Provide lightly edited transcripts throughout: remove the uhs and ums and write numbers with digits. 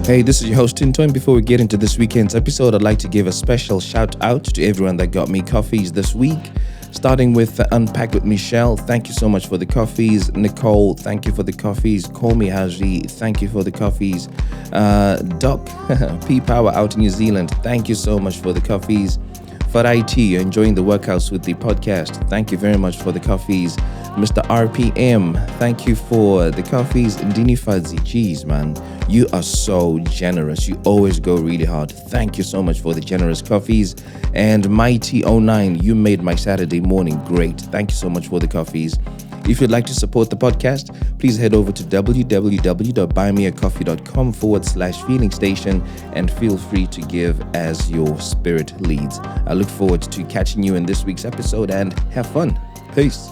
Hey, this is your host Tinto, and before we get into this weekend's episode, I'd like to give a special shout out to everyone that got me coffees this week. Starting with Unpack with Michelle, thank you so much for the coffees. Nicole, thank you for the coffees. Call me Haji, thank you for the coffees. Doc, P Power out in New Zealand, thank you so much for the coffees. For IT, you're enjoying the workouts with the podcast, thank you very much for the coffees. Mr. RPM, thank you for the coffees. Ndini Fadzi, geez, man, you are so generous. You always go really hard. Thank you so much for the generous coffees. And Mighty09, you made my Saturday morning great. Thank you so much for the coffees. If you'd like to support the podcast, please head over to www.buymeacoffee.com/feeling station and feel free to give as your spirit leads. I look forward to catching you in this week's episode and have fun. Peace.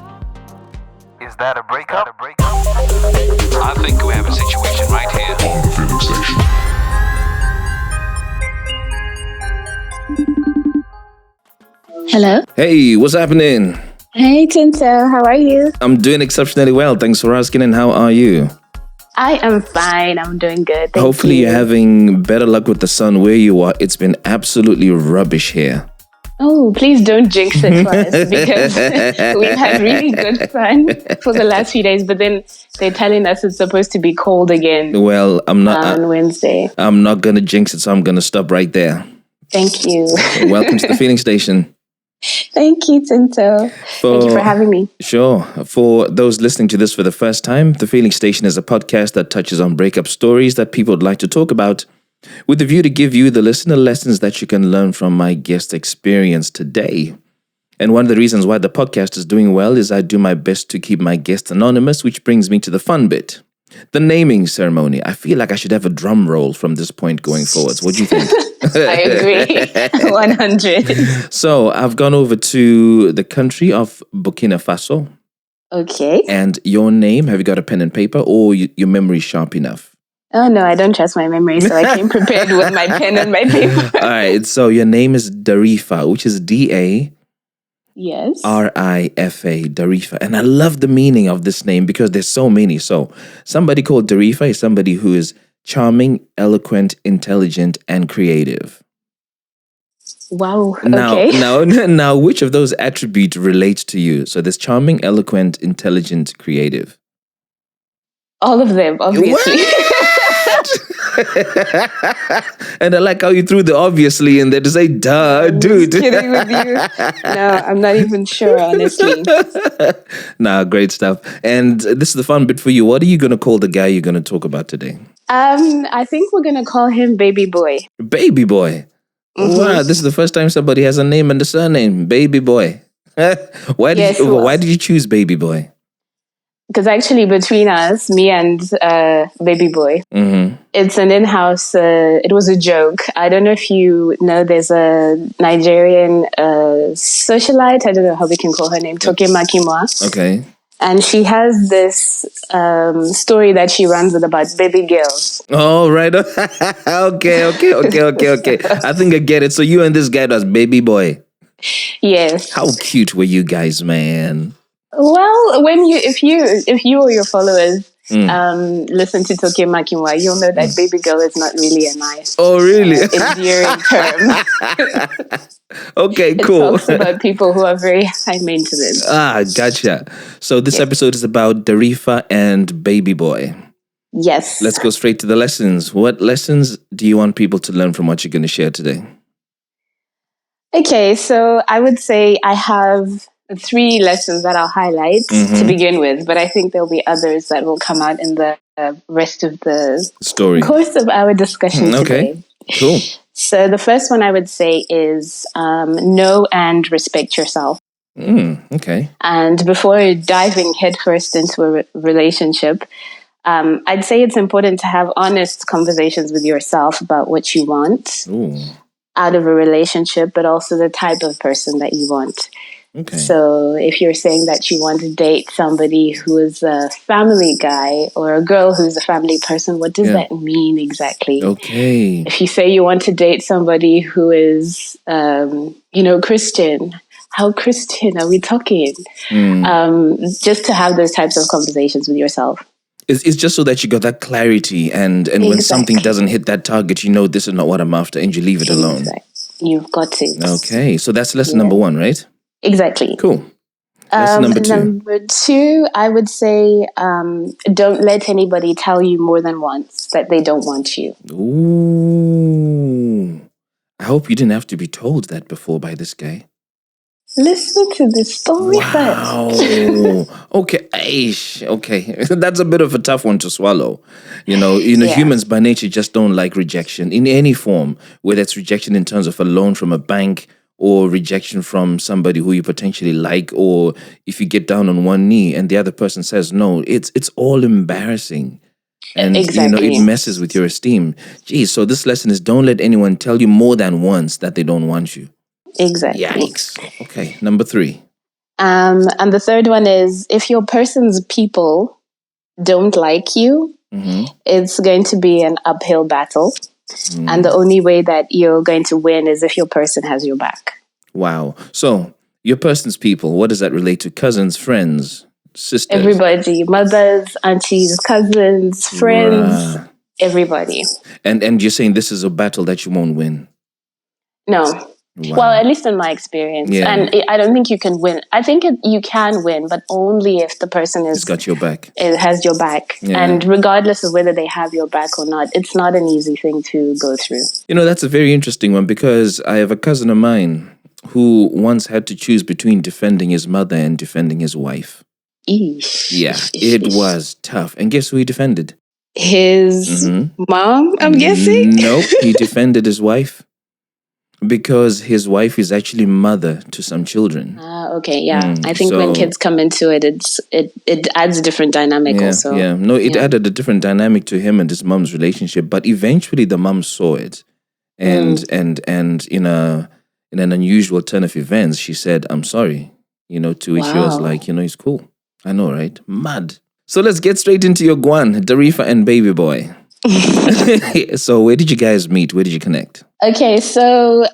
Is that a breakup? I think we have a situation right here on the Feeling Station. Hello. Hey, what's happening? Hey, Tinto. How are you? I'm doing exceptionally well. Thanks for asking. And how are you? I am fine. I'm doing good. Hopefully you're having better luck with the sun where you are. It's been absolutely rubbish here. Oh, please don't jinx it for us because we've had really good sun for the last few days, but then they're telling us it's supposed to be cold again. Well, I'm not on Wednesday. I'm not going to jinx it, so I'm going to stop right there. Thank you. Welcome to the Feeling Station. Thank you, Tinto. Thank you for having me. Sure. For those listening to this for the first time, the Feeling Station is a podcast that touches on breakup stories that people would like to talk about, with the view to give you, the listener, lessons that you can learn from my guest experience today. And one of the reasons why the podcast is doing well is I do my best to keep my guests anonymous, which brings me to the fun bit. The naming ceremony. I feel like I should have a drum roll from this point going forwards. What do you think? I agree. 100. So I've gone over to the country of Burkina Faso. Okay. And your name, have you got a pen and paper, or your memory sharp enough? Oh, no, I don't trust my memory, so I came prepared with my pen and my paper. All right, so your name is Darifa, which is D-A. Yes. R-I-F-A, Darifa. And I love the meaning of this name because there's so many. So somebody called Darifa is somebody who is charming, eloquent, intelligent, and creative. Wow. Now, Okay. now, which of those attributes relate to you? So there's charming, eloquent, intelligent, creative. All of them, obviously. And I like how you threw the obviously in there to say, duh, dude. Just kidding with you. No, I'm not even sure, honestly. Nah, great stuff. And this is the fun bit for you. What are you going to call the guy you're going to talk about today? I think we're going to call him Baby Boy. Baby Boy. Mm-hmm. Wow, this is the first time somebody has a name and a surname. Baby Boy. Why did you choose Baby Boy? Because actually between us, me and Baby Boy, it's an in-house, it was a joke. I don't know if you know, there's a Nigerian socialite, I don't know how we can call her name, Toke Makimwa. Okay. And she has this story that she runs with about baby girls. Oh, right. Okay. I think I get it. So you and this guy was Baby Boy. Yes. How cute were you guys, man? Well, if you or your followers listen to Toke Makinwa, you'll know that baby girl is not really a nice, endearing term. Okay, cool. It talks about people who are very high maintenance. Ah, gotcha. So this episode is about Darifa and Baby Boy. Yes. Let's go straight to the lessons. What lessons do you want people to learn from what you're going to share today? Okay, so I would say I have 3 lessons that I'll highlight to begin with, but I think there'll be others that will come out in the rest of the course of our discussion today. Cool. So the first one I would say is know and respect yourself. Okay. And before diving headfirst into a relationship, I'd say it's important to have honest conversations with yourself about what you want out of a relationship, but also the type of person that you want. Okay. So if you're saying that you want to date somebody who is a family guy or a girl who's a family person, what does that mean exactly? Okay. If you say you want to date somebody who is, Christian, how Christian are we talking? Just to have those types of conversations with yourself. It's just so that you got that clarity, and when something doesn't hit that target, you know this is not what I'm after, and you leave it alone. You've got to. Okay, so that's lesson number 1, right? Exactly. Cool. Lesson number 2. Number 2, I would say, don't let anybody tell you more than once that they don't want you. Ooh. I hope you didn't have to be told that before by this guy. Listen to the story first. Okay. Okay. That's a bit of a tough one to swallow. Humans by nature just don't like rejection in any form, whether it's rejection in terms of a loan from a bank or rejection from somebody who you potentially like, or if you get down on one knee and the other person says no, it's all embarrassing. And, it messes with your esteem. Geez, so this lesson is don't let anyone tell you more than once that they don't want you. Exactly. Yikes. Okay, number 3. And the third one is, if your person's people don't like you, it's going to be an uphill battle. And the only way that you're going to win is if your person has your back. Wow. So, your person's people, what does that relate to? Cousins, friends, sisters? Everybody. Mothers, aunties, cousins, friends, everybody. And you're saying this is a battle that you won't win? No. Wow. Well, at least in my experience. Yeah. And I don't think you can win. I think you can win, but only if the person It's got your back. It has your back. Yeah. And regardless of whether they have your back or not, it's not an easy thing to go through. That's a very interesting one, because I have a cousin of mine who once had to choose between defending his mother and defending his wife. Eesh. Yeah, it was tough. And guess who he defended? His mom, I'm guessing? Nope, he defended his wife. Because his wife is actually mother to some children. Okay, yeah. I think when kids come into it, it adds a different dynamic also. Yeah, no, it added a different dynamic to him and his mom's relationship. But eventually the mom saw it. And in an unusual turn of events, she said, I'm sorry. To which he was like, it's cool. I know, right? Mad. So let's get straight into your Gwan, Darifa and Baby Boy. So where did you guys meet? Where did you connect? Okay, so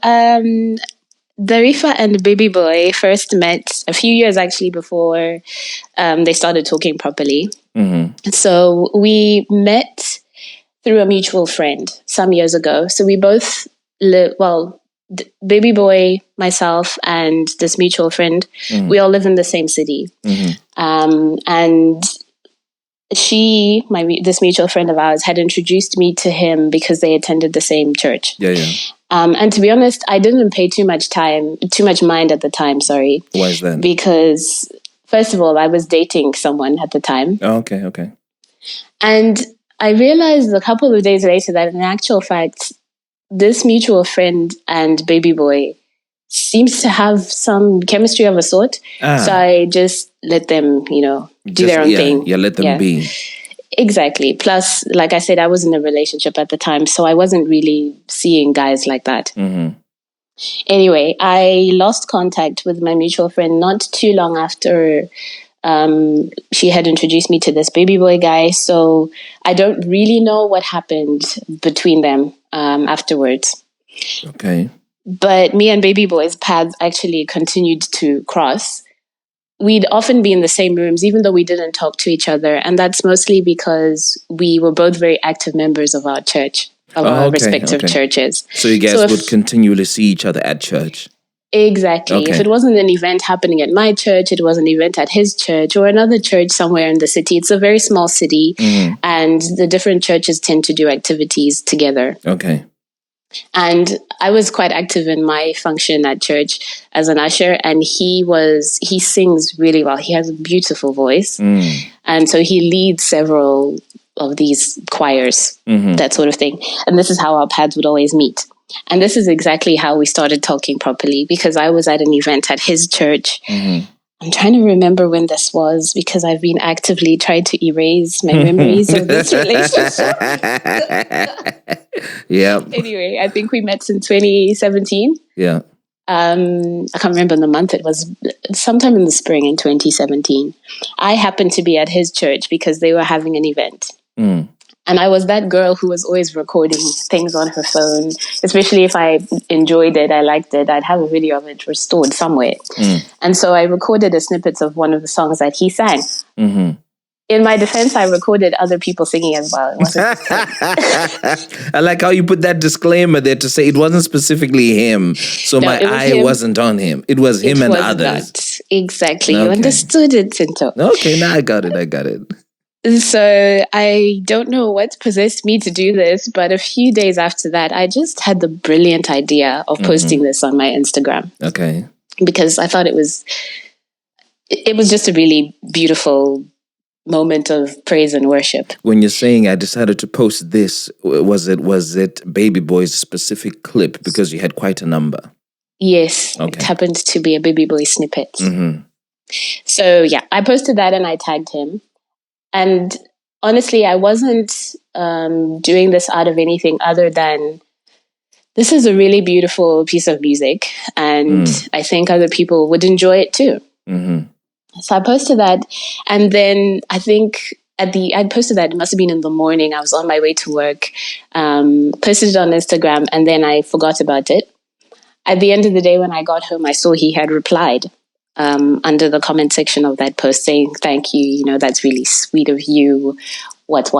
Darifa and Baby Boy first met a few years actually before they started talking properly. So we met through a mutual friend some years ago. So we both Baby Boy, myself, and this mutual friend, we all live in the same city. And this mutual friend of ours, had introduced me to him because they attended the same church. And to be honest, I didn't pay too much mind at the time, sorry. Why is that? Because, first of all, I was dating someone at the time. Oh, okay. And I realized a couple of days later that in actual fact, this mutual friend and Baby Boy seems to have some chemistry of a sort. So I just let them, do their own thing. Yeah, let them be. Exactly. Plus, like I said, I was in a relationship at the time, so I wasn't really seeing guys like that. Anyway, I lost contact with my mutual friend not too long after she had introduced me to this Baby Boy guy. So I don't really know what happened between them afterwards. Okay. But me and Baby Boy's paths actually continued to cross. We'd often be in the same rooms, even though we didn't talk to each other. And that's mostly because we were both very active members of our church, our respective churches. So you guys would continually see each other at church? Exactly. Okay. If it wasn't an event happening at my church, it was an event at his church or another church somewhere in the city. It's a very small city, and the different churches tend to do activities together. Okay. And I was quite active in my function at church as an usher, and he sings really well. He has a beautiful voice. And so he leads several of these choirs, that sort of thing. And this is how our paths would always meet. And this is exactly how we started talking properly, because I was at an event at his church. I'm trying to remember when this was, because I've been actively trying to erase my memories of this relationship. Yeah. Anyway, I think we met in 2017. Yeah. I can't remember the month. It was sometime in the spring in 2017. I happened to be at his church because they were having an event. And I was that girl who was always recording things on her phone, especially if I enjoyed it, I liked it, I'd have a video of it restored somewhere. And so I recorded a snippet of one of the songs that he sang. in my defense, I recorded other people singing as well. It wasn't I like how you put that disclaimer there to say it wasn't specifically him. So No, my it was eye him. wasn't on him. It was him It and was others. not. Exactly. Okay. You understood it, Tinto. Okay, now I got it. So I don't know what possessed me to do this, but a few days after that, I just had the brilliant idea of posting this on my Instagram. Okay. Because I thought it was just a really beautiful moment of praise and worship. When you're saying I decided to post this, was it Baby Boy's specific clip because you had quite a number? Yes, okay. It happened to be a Baby Boy snippet. Mm-hmm. So yeah, I posted that and I tagged him. And honestly, I wasn't doing this out of anything other than this is a really beautiful piece of music, and I think other people would enjoy it too. Mm-hmm. So I posted that, and then I think I posted that, it must have been in the morning. I was on my way to work, posted it on Instagram, and then I forgot about it. At the end of the day, when I got home, I saw he had replied under the comment section of that post saying, "Thank you, that's really sweet of you, what."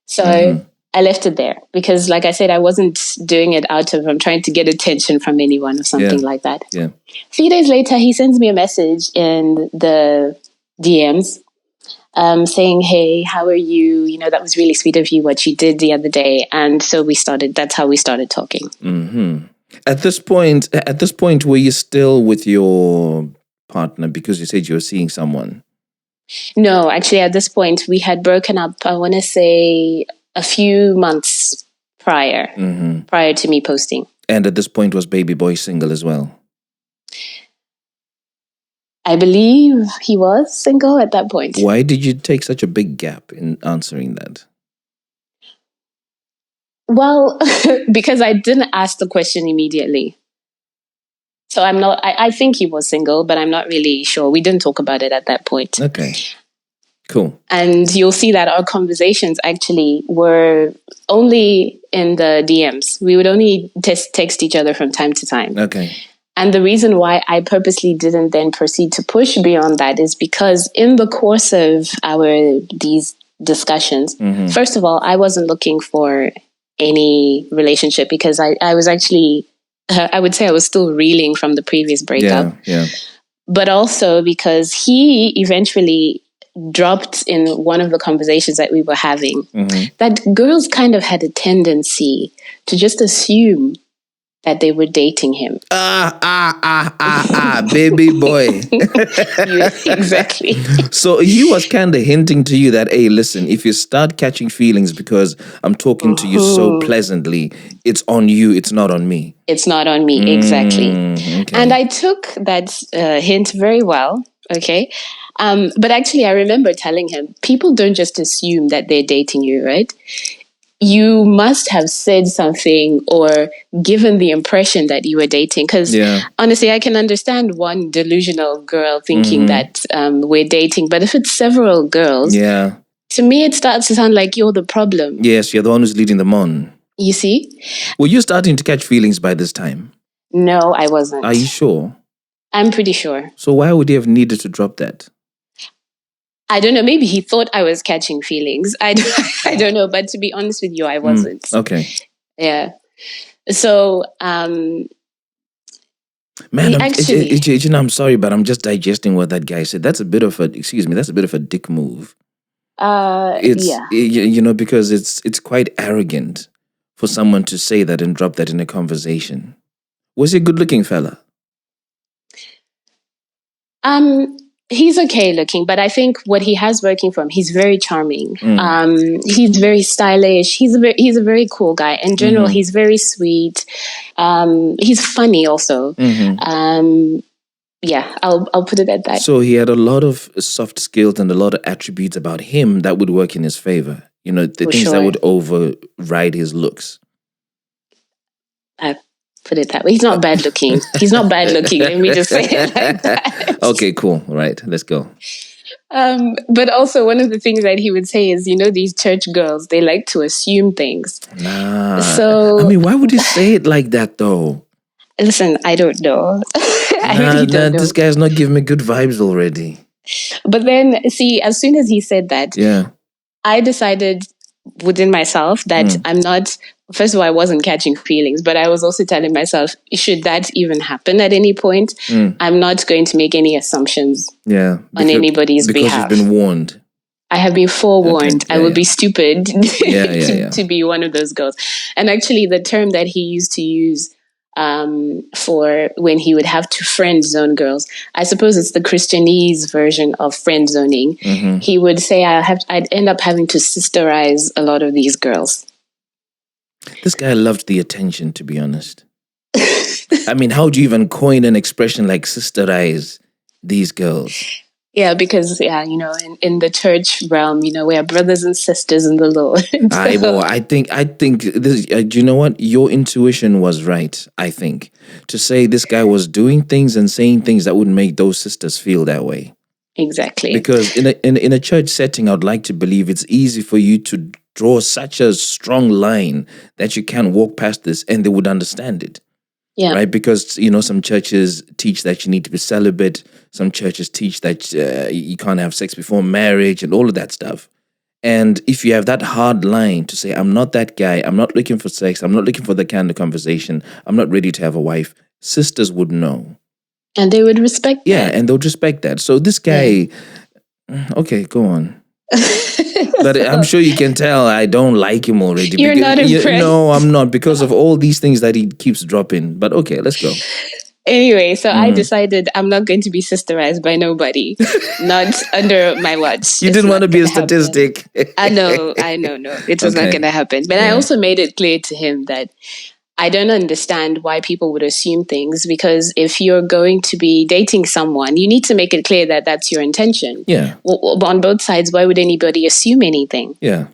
So I left it there because, like I said, I wasn't doing it out of, I'm trying to get attention from anyone or something like that. Yeah. A few days later, he sends me a message in the DMs saying, "Hey, how are you? That was really sweet of you, what you did the other day." And so that's how we started talking. Mm-hmm. At this point, were you still with your partner because you said you were seeing someone? No, actually, at this point, we had broken up, I want to say a few months prior to me posting. And at this point, was Baby Boy single as well? I believe he was single at that point. Why did you take such a big gap in answering that? Well, because I didn't ask the question immediately. So I think he was single, but I'm not really sure. We didn't talk about it at that point. Okay. Cool. And you'll see that our conversations actually were only in the DMs. We would only text each other from time to time. Okay. And the reason why I purposely didn't then proceed to push beyond that is because in the course of these discussions, first of all, I wasn't looking for any relationship because I was actually, I would say I was still reeling from the previous breakup. Yeah. But also because he eventually dropped in one of the conversations that we were having that girls kind of had a tendency to just assume that they were dating him. Baby boy. Exactly. So he was kind of hinting to you that, hey, listen, if you start catching feelings because I'm talking to you so pleasantly, it's on you, it's not on me. It's not on me, exactly. Okay. And I took that hint very well, okay? But actually, I remember telling him, people don't just assume that they're dating you, right? You must have said something or given the impression that you were dating. Because honestly, I can understand one delusional girl thinking that we're dating. But if it's several girls, to me, it starts to sound like you're the problem. Yes, you're the one who's leading them on. You see? Were you starting to catch feelings by this time? No, I wasn't. Are you sure? I'm pretty sure. So why would he have needed to drop that? I don't know. Maybe he thought I was catching feelings. I don't know. But to be honest with you, I wasn't. Okay. Yeah. So, man, I'm sorry, but I'm just digesting what that guy said. That's a bit of a dick move. Because it's quite arrogant for someone to say that and drop that in a conversation. Was he a good-looking fella? He's okay looking, but I think what he has working for him, he's very charming. He's very stylish. He's a very cool guy. In general, he's very sweet. He's funny also. I'll put it at that. So he had a lot of soft skills and a lot of attributes about him that would work in his favor. That would override his looks. Put it that way. He's not bad looking. Let me just say it like that. Okay, cool. Right. Let's go. But also one of the things that he would say is, these church girls, they like to assume things. So, why would he say it like that though? Listen, I don't know. I really don't know. This guy's not giving me good vibes already. But then, see, as soon as he said that, I decided within myself that I'm not, first of all, I wasn't catching feelings, but I was also telling myself, should that even happen at any point, I'm not going to make any assumptions on anybody's behalf. Because you've been warned. I have been forewarned. I would be stupid to be one of those girls. And actually, the term that he used to use for when he would have to friend zone girls, I suppose it's the Christianese version of friend zoning. He would say, I'd end up having to sisterize a lot of these girls. This guy loved the attention, to be honest. I mean, how do you even coin an expression like sisterize these girls? Yeah, because, in the church realm, we are brothers and sisters in the Lord. I think this, do you know what? Your intuition was right, I think, to say this guy was doing things and saying things that would make those sisters feel that way. Exactly. Because in a church setting, I'd like to believe it's easy for you to draw such a strong line that you can't walk past this and they would understand it. Yeah. Right? Because, some churches teach that you need to be celibate. Some churches teach that you can't have sex before marriage and all of that stuff. And if you have that hard line to say, I'm not that guy, I'm not looking for sex, I'm not looking for the kind of conversation, I'm not ready to have a wife, sisters would know. And they would respect that. Yeah, and they would respect that. So this guy, okay, go on. But I'm sure you can tell I don't like him already. You're not impressed. No, I'm not, because of all these things that he keeps dropping. But okay, let's go. Anyway, so I decided I'm not going to be sisterized by nobody, not under my watch. You didn't want to be a statistic. I know, no. It was not going to happen. But I also made it clear to him that I don't understand why people would assume things, because if you're going to be dating someone, you need to make it clear that that's your intention. Yeah. Well, on both sides, why would anybody assume anything? Yeah.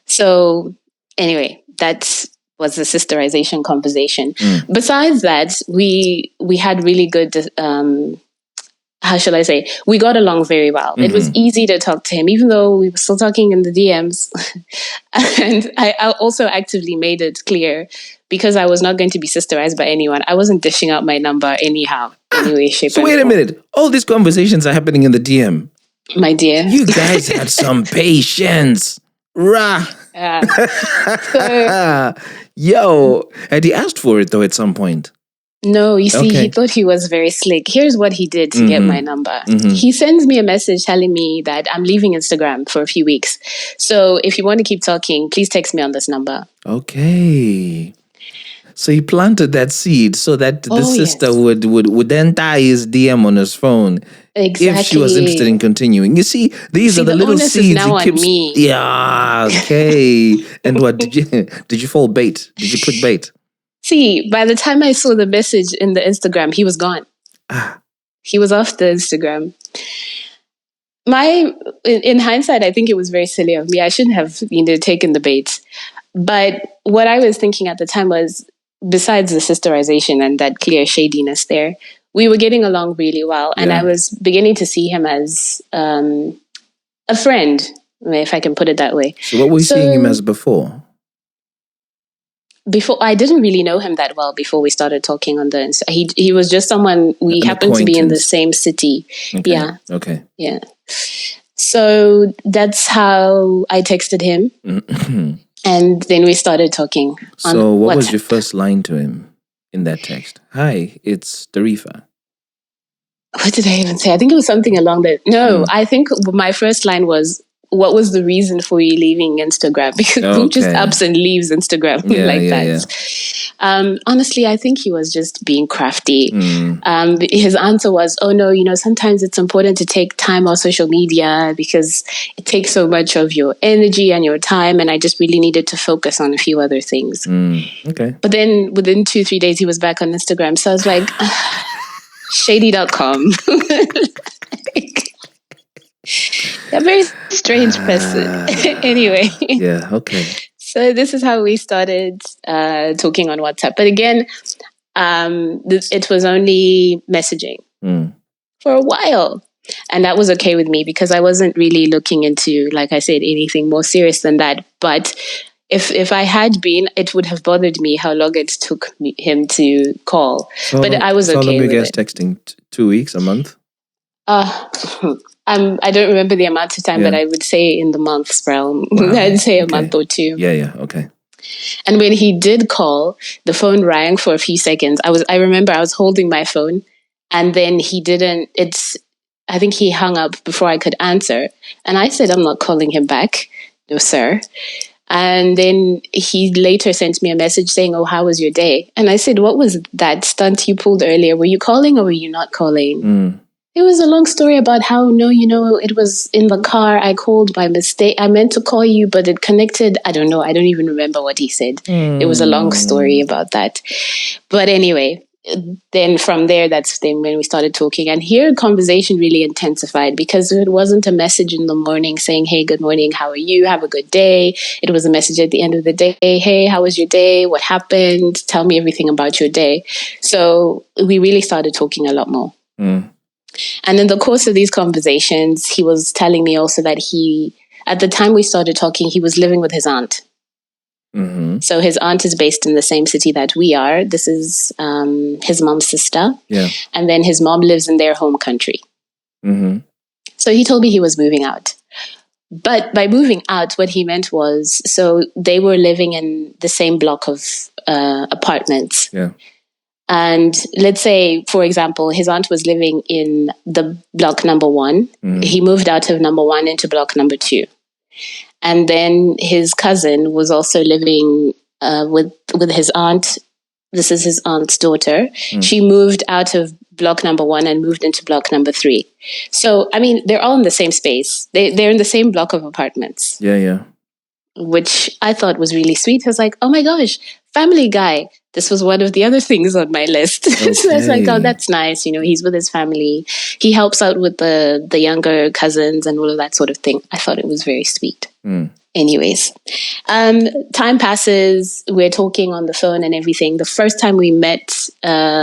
So anyway, that was the sisterization conversation. Besides that, we had really good, how shall I say, we got along very well. It was easy to talk to him, even though we were still talking in the DMs. And I also actively made it clear, because I was not going to be sisterized by anyone, I wasn't dishing out my number anyhow, any way, shape, so wait a minute. All these conversations are happening in the DM. My dear. You guys had some patience. Rah. Yo, had he asked for it though at some point? No, you see, he thought he was very slick. Here's what he did to get my number. He sends me a message telling me that I'm leaving Instagram for a few weeks. So if you want to keep talking, please text me on this number. Okay. So he planted that seed so that the sister would then tie his DM on his phone. Exactly. If she was interested in continuing. You see, these are the little seeds. Is now on me. Yeah, okay. And what, did you fall bait? Did you put bait? See, by the time I saw the message in the Instagram, he was gone. He was off the Instagram. In hindsight, I think it was very silly of me. I shouldn't have taken the bait. But what I was thinking at the time was, besides the sisterization and that clear shadiness there, we were getting along really well. And I was beginning to see him as a friend, if I can put it that way. So what were you seeing him as before? Before, I didn't really know him that well before we started talking on the. He was just someone we happened to be in the same city. Okay. Yeah. Okay. Yeah. So that's how I texted him, and then we started talking. So what was your first line to him in that text? Hi, it's Tarifa. What did I even say? I think it was something along that. No, I think my first line was, what was the reason for you leaving Instagram? Because who just ups and leaves Instagram that? Yeah. Honestly, I think he was just being crafty. His answer was, oh no, sometimes it's important to take time off social media because it takes so much of your energy and your time. And I just really needed to focus on a few other things. Okay. But then within 2-3 days, he was back on Instagram. So I was like, shady.com. A very strange person. Anyway. Yeah, okay. So this is how we started talking on WhatsApp. But again, it was only messaging for a while. And that was okay with me because I wasn't really looking into, like I said, anything more serious than that. But if I had been, it would have bothered me how long it took him to call. But I was okay with it. How long were you guys texting? 2 weeks, a month? Uh, I don't remember the amount of time, but I would say in the months realm. Wow. I'd say a month or two. Yeah, okay. And when he did call, the phone rang for a few seconds. I remember I was holding my phone, and then I think he hung up before I could answer. And I said, I'm not calling him back. No, sir. And then he later sent me a message saying, oh, how was your day? And I said, what was that stunt you pulled earlier? Were you calling or were you not calling? It was a long story about how, it was in the car. I called by mistake. I meant to call you, but it connected. I don't know. I don't even remember what he said. It was a long story about that. But anyway, then from there, that's then when we started talking. And here, conversation really intensified because it wasn't a message in the morning saying, hey, good morning, how are you? Have a good day. It was a message at the end of the day. Hey, how was your day? What happened? Tell me everything about your day. So we really started talking a lot more. And in the course of these conversations, he was telling me also that at the time we started talking, he was living with his aunt. So his aunt is based in the same city that we are. This is his mom's sister. Yeah. And then his mom lives in their home country. So he told me he was moving out. But by moving out, what he meant was, so they were living in the same block of apartments. Yeah. And let's say, for example, his aunt was living in the block number 1. He moved out of number 1 into block number 2. And then his cousin was also living with his aunt. This is his aunt's daughter. She moved out of block number 1 and moved into block number 3. So, I mean, they're all in the same space. They're in the same block of apartments. Yeah. Which I thought was really sweet. I was like, oh my gosh, family guy. This was one of the other things on my list. Okay. So I was like, oh, that's nice. He's with his family. He helps out with the younger cousins and all of that sort of thing. I thought it was very sweet. Anyways, time passes. We're talking on the phone and everything. The first time we met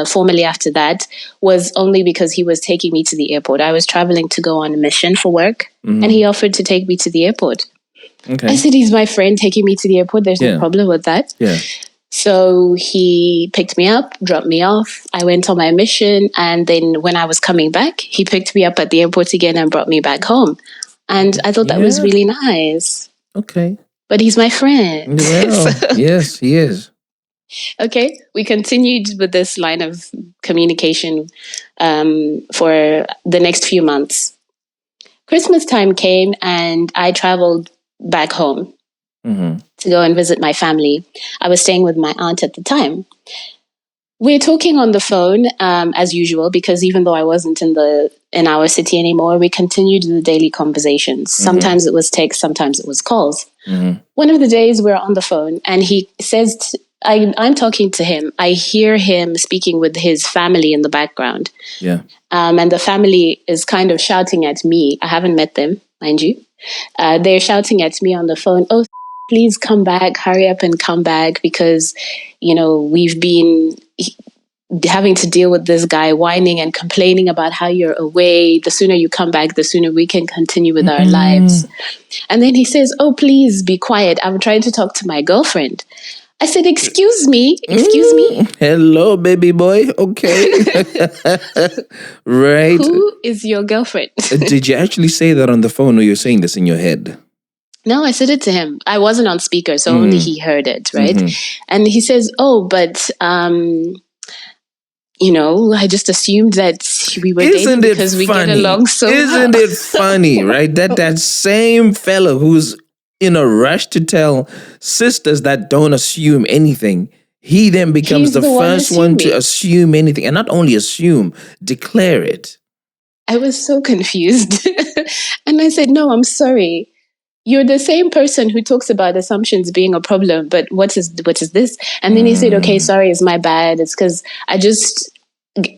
formally after that was only because he was taking me to the airport. I was traveling to go on a mission for work, and he offered to take me to the airport. Okay. I said, he's my friend taking me to the airport. There's no problem with that. Yeah. So he picked me up, dropped me off. I went on my mission. And then when I was coming back, he picked me up at the airport again and brought me back home. And I thought that was really nice. Okay. But he's my friend. Well, yes, he is. Okay. We continued with this line of communication for the next few months. Christmas time came and I traveled back home to go and visit my family. I was staying with my aunt at the time. We're talking on the phone as usual, because even though I wasn't in our city anymore, we continued the daily conversations. Sometimes it was text, sometimes it was calls. One of the days we're on the phone and he says, I'm talking to him. I hear him speaking with his family in the background. Yeah. And the family is kind of shouting at me. I haven't met them, mind you. They're shouting at me on the phone, oh, please come back, hurry up and come back, because, we've been having to deal with this guy whining and complaining about how you're away. The sooner you come back, the sooner we can continue with our lives. And then he says, oh, please be quiet. I'm trying to talk to my girlfriend. I said, excuse me. Hello, baby boy. Okay. Right. Who is your girlfriend? Did you actually say that on the phone, or you're saying this in your head? No, I said it to him. I wasn't on speaker, so only he heard it, right? And he says, oh, but, I just assumed that we were dating because we get along so well. Isn't it funny, right? That same fellow who's in a rush to tell sisters that don't assume anything, he then becomes the first one to assume anything. And not only assume, declare it. I was so confused. And I said, no, I'm sorry. You're the same person who talks about assumptions being a problem, but what is this? And then he said, okay, sorry, it's my bad. It's because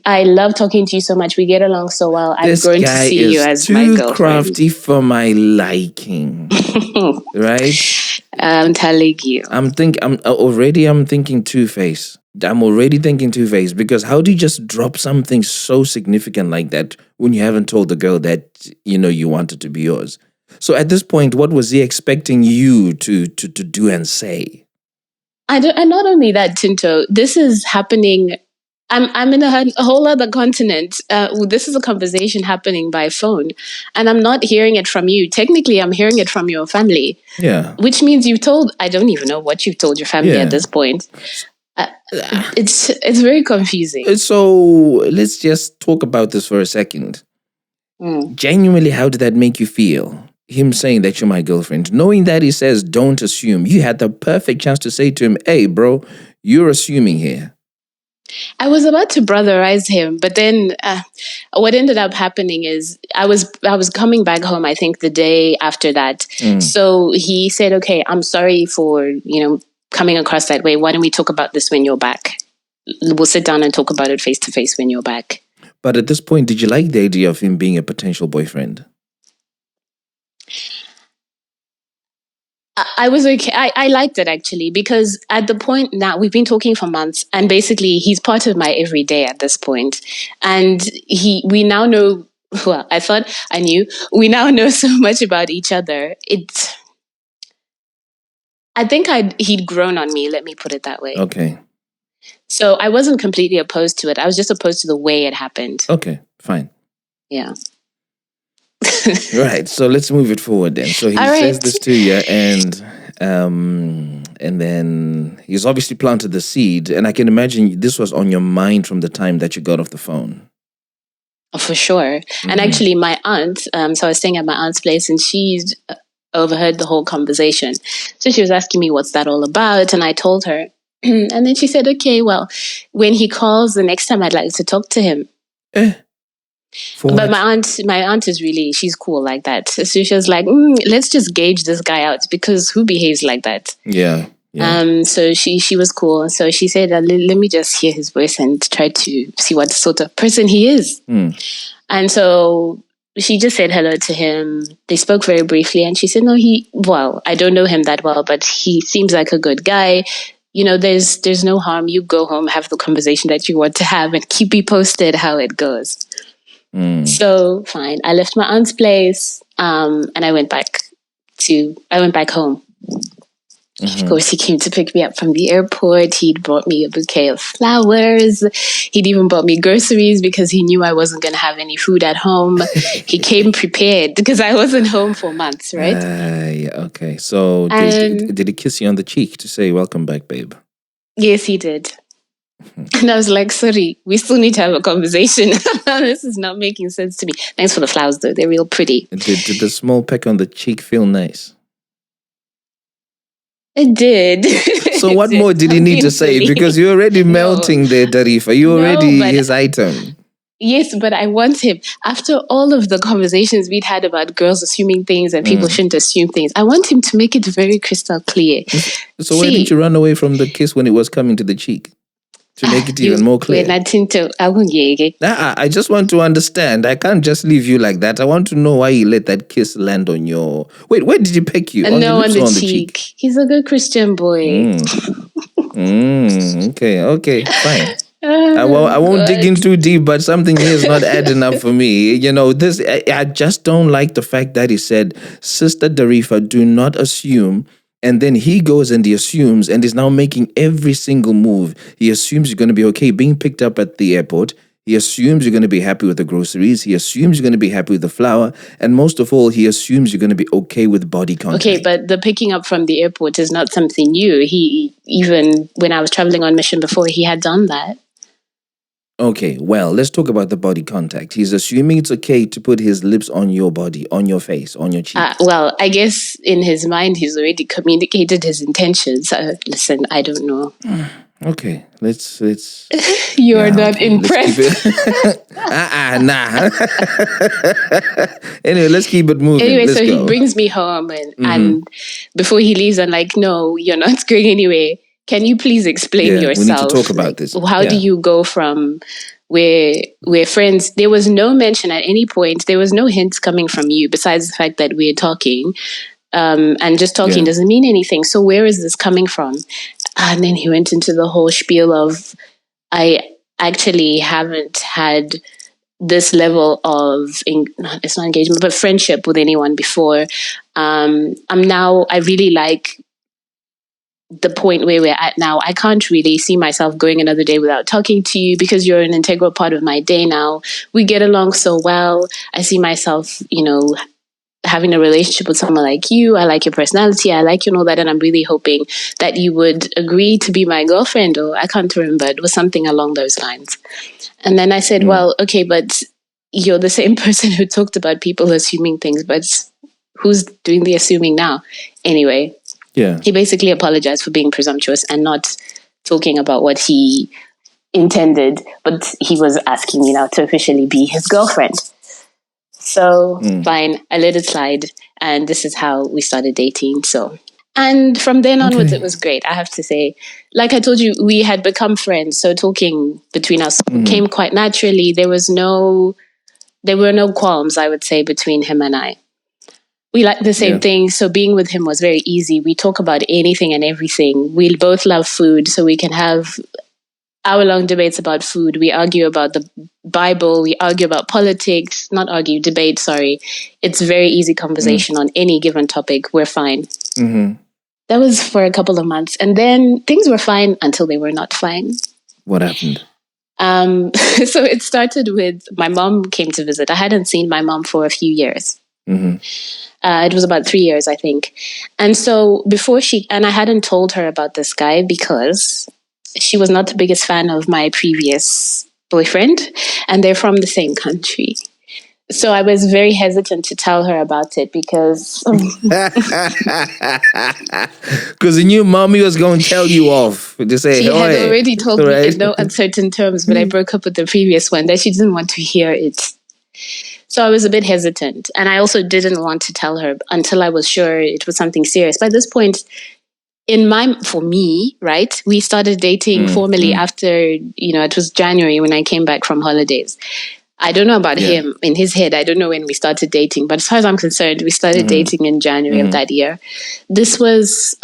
I love talking to you so much. We get along so well. I've grown to see you as my girlfriend. This guy is too crafty for my liking. Right? I'm telling you. I'm thinking Two-Face. I'm already thinking Two-Face, because how do you just drop something so significant like that when you haven't told the girl that, you wanted to be yours? So at this point, what was he expecting you to do and say? And not only that, Tinto, this is happening I'm in a whole other continent. This is a conversation happening by phone, and I'm not hearing it from you. Technically, I'm hearing it from your family. Yeah. Which means you've told. I don't even know what you've told your family at this point. It's very confusing. So let's just talk about this for a second. Genuinely, how did that make you feel? Him saying that you're my girlfriend, knowing that he says don't assume. You had the perfect chance to say to him, "Hey, bro, you're assuming here." I was about to brotherize him, but then what ended up happening is I was coming back home, I think the day after that. So he said, "Okay, I'm sorry for, coming across that way. Why don't we talk about this when you're back? We'll sit down and talk about it face to face when you're back." But at this point, did you like the idea of him being a potential boyfriend? I was okay. I liked it actually, because at the point now, we've been talking for months, and basically he's part of my everyday at this point. And we now know, well, I thought I knew, we now know so much about each other. I think he'd grown on me, let me put it that way. Okay. So I wasn't completely opposed to it. I was just opposed to the way it happened. Okay, fine. Yeah. Right. So let's move it forward then. So he says this to you, and then he's obviously planted the seed. And I can imagine this was on your mind from the time that you got off the phone. Oh, for sure. And actually, my aunt. So I was staying at my aunt's place, and she's overheard the whole conversation. So she was asking me, "What's that all about?" And I told her, and then she said, "Okay, well, when he calls the next time, I'd like to talk to him." But my aunt is really, she's cool like that. So she was like, "Let's just gauge this guy out, because who behaves like that?" Yeah. So she was cool. So she said, let me just hear his voice and try to see what sort of person he is. And so she just said hello to him. They spoke very briefly, and she said, I don't know him that well, but he seems like a good guy. There's no harm. You go home, have the conversation that you want to have, and keep me posted how it goes. So fine. I left my aunt's place, and I went back home. Of course, he came to pick me up from the airport. He'd brought me a bouquet of flowers. He'd even bought me groceries because he knew I wasn't going to have any food at home. He came prepared because I wasn't home for months, right? Yeah, okay. So did he kiss you on the cheek to say, "Welcome back, babe"? Yes, he did. And I was like, "Sorry, we still need to have a conversation. This is not making sense to me." Thanks for the flowers, though. They're real pretty. Did the small peck on the cheek feel nice? It did. So what more did he need to say? Because you're already melting there, Darifa. You're already his item. Yes, but I want him, after all of the conversations we'd had about girls assuming things and people shouldn't assume things, I want him to make it very crystal clear. So why didn't you run away from the kiss when it was coming to the cheek? To make it even more clear. I just want to understand. I can't just leave you like that. I want to know why he let that kiss land on your... Wait, where did he peck you? On the cheek. He's a good Christian boy. Okay, fine. I won't dig in too deep, but something here is not adding up for me. I just don't like the fact that he said, "Sister Darifa, do not assume." And then he goes and he assumes and is now making every single move. He assumes you're going to be okay being picked up at the airport. He assumes you're going to be happy with the groceries. He assumes you're going to be happy with the flower. And most of all, he assumes you're going to be okay with body contact. Okay, but the picking up from the airport is not something new. Even when I was traveling on mission before, he had done that. Okay, well, let's talk about the body contact. He's assuming it's okay to put his lips on your body, on your face, on your cheek. Well, I guess in his mind, he's already communicated his intentions. Listen, I don't know. Okay, let's. You are not impressed. Nah. Anyway, let's keep it moving. Anyway, so he brings me home, and before he leaves, I'm like, "No, you're not going anywhere. Can you please explain yourself? We need to talk about this. How do you go from we're friends?" There was no mention at any point. There was no hints coming from you besides the fact that we're talking. And just talking doesn't mean anything. So where is this coming from? And then he went into the whole spiel of, I actually haven't had this level of, it's not engagement, but friendship with anyone before. I really like the point where we're at now, I can't really see myself going another day without talking to you because you're an integral part of my day now. We get along so well. I see myself, having a relationship with someone like you. I like your personality. I like you and all that. And I'm really hoping that you would agree to be my girlfriend, or I can't remember. It was something along those lines. And then I said, well, okay, but you're the same person who talked about people assuming things, but who's doing the assuming now? Anyway. Yeah. He basically apologized for being presumptuous and not talking about what he intended, but he was asking me now to officially be his girlfriend. So fine, I let it slide, and this is how we started dating. And from then onwards, it was great. I have to say, like I told you, we had become friends. So talking between us came quite naturally. There were no qualms, I would say, between him and I. We like the same things, so being with him was very easy. We talk about anything and everything. We both love food, so we can have hour-long debates about food. We argue about the Bible. We argue about politics. Not argue, debate, sorry. It's very easy conversation on any given topic. We're fine. Mm-hmm. That was for a couple of months. And then things were fine until they were not fine. What happened? So it started with my mom came to visit. I hadn't seen my mom for a few years. Mm-hmm. It was about 3 years, I think. And so and I hadn't told her about this guy because she was not the biggest fan of my previous boyfriend, and they're from the same country. So I was very hesitant to tell her about it because you knew mommy was going to tell you off. To say, she had already told me in no uncertain terms when I broke up with the previous one that she didn't want to hear it. So I was a bit hesitant, and I also didn't want to tell her until I was sure it was something serious. By this point, for me, right, we started dating formally after, it was January when I came back from holidays. I don't know about him in his head. I don't know when we started dating, but as far as I'm concerned, we started dating in January of that year. This was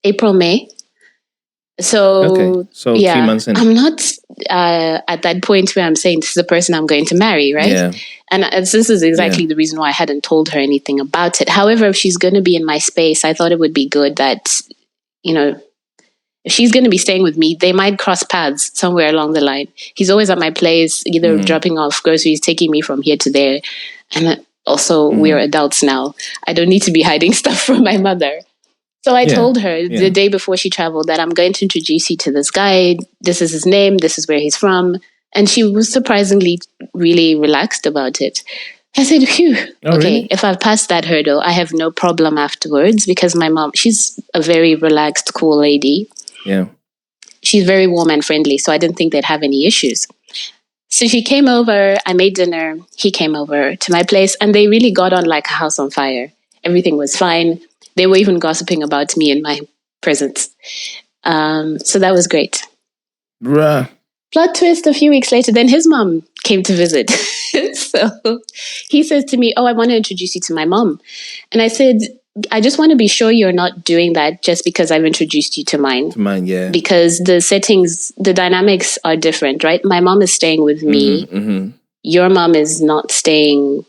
April, May. So 3 months in. I'm not at that point where I'm saying this is the person I'm going to marry, right? Yeah. And this is exactly the reason why I hadn't told her anything about it. However, if she's going to be in my space, I thought it would be good that, if she's going to be staying with me, they might cross paths somewhere along the line. He's always at my place, either dropping off groceries, taking me from here to there. And also, we're adults now. I don't need to be hiding stuff from my mother. So I told her the day before she traveled that I'm going to introduce you to this guy. This is his name. This is where he's from. And she was surprisingly really relaxed about it. I said, phew, okay, if I've passed that hurdle, I have no problem afterwards because my mom, she's a very relaxed, cool lady. Yeah. She's very warm and friendly, so I didn't think they'd have any issues. So she came over, I made dinner, he came over to my place, and they really got on like a house on fire. Everything was fine. They were even gossiping about me in my presence. So that was great. Bruh. Plot twist, a few weeks later, then his mom came to visit. So he says to me, I want to introduce you to my mom. And I said, I just want to be sure you're not doing that just because I've introduced you to mine. To mine, yeah. Because the settings, the dynamics are different, right? My mom is staying with me. Mm-hmm. Your mom is not staying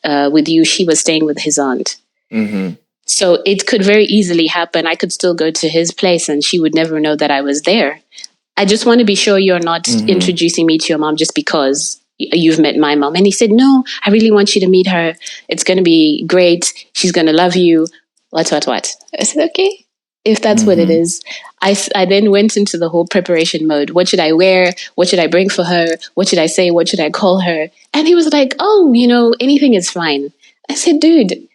with you. She was staying with his aunt. Mm-hmm. So it could very easily happen. I could still go to his place and she would never know that I was there. I just want to be sure you're not introducing me to your mom just because you've met my mom. And he said, no, I really want you to meet her. It's going to be great. She's going to love you. What? I said, okay, if that's what it is. I then went into the whole preparation mode. What should I wear? What should I bring for her? What should I say? What should I call her? And he was like, anything is fine. I said, dude,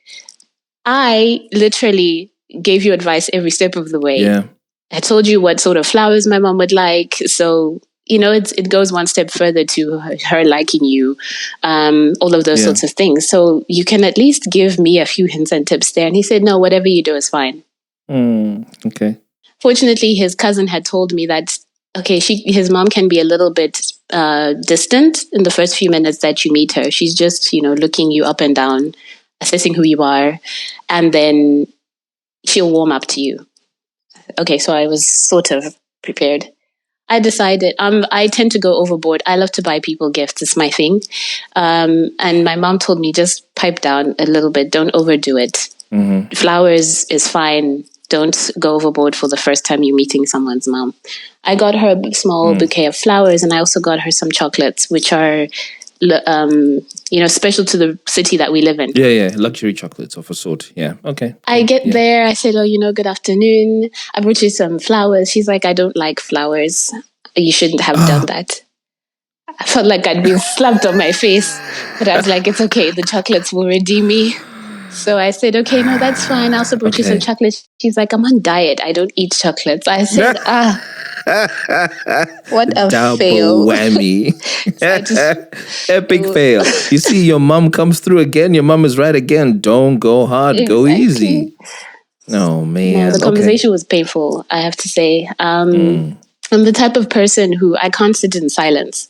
I literally gave you advice every step of the way. Yeah. I told you what sort of flowers my mom would like. So, it goes one step further to her liking you, all of those sorts of things. So you can at least give me a few hints and tips there. And he said, no, whatever you do is fine. Okay. Fortunately, his cousin had told me that, his mom can be a little bit distant in the first few minutes that you meet her. She's just, looking you up and down, assessing who you are, and then she'll warm up to you. Okay, so I was sort of prepared. I decided, I tend to go overboard. I love to buy people gifts. It's my thing. And my mom told me, just pipe down a little bit. Don't overdo it. Mm-hmm. Flowers is fine. don't go overboard for the first time you're meeting someone's mom. I got her a small bouquet of flowers, and I also got her some chocolates, which are, special to the city that we live in. Yeah. Luxury chocolates of a sort. Yeah. Okay. I get there. I said, good afternoon. I brought you some flowers. She's like, I don't like flowers. You shouldn't have done that. I felt like I'd been slapped on my face. But I was like, it's okay. The chocolates will redeem me. So I said, okay, no, that's fine. I also brought you some chocolates. She's like, I'm on diet. I don't eat chocolates. I said, what a double fail. whammy. Epic fail. You see, your mom comes through again. Your mom is right again. Don't go hard. Go easy. Oh, man. No, the conversation was painful, I have to say. I'm the type of person who I can't sit in silence.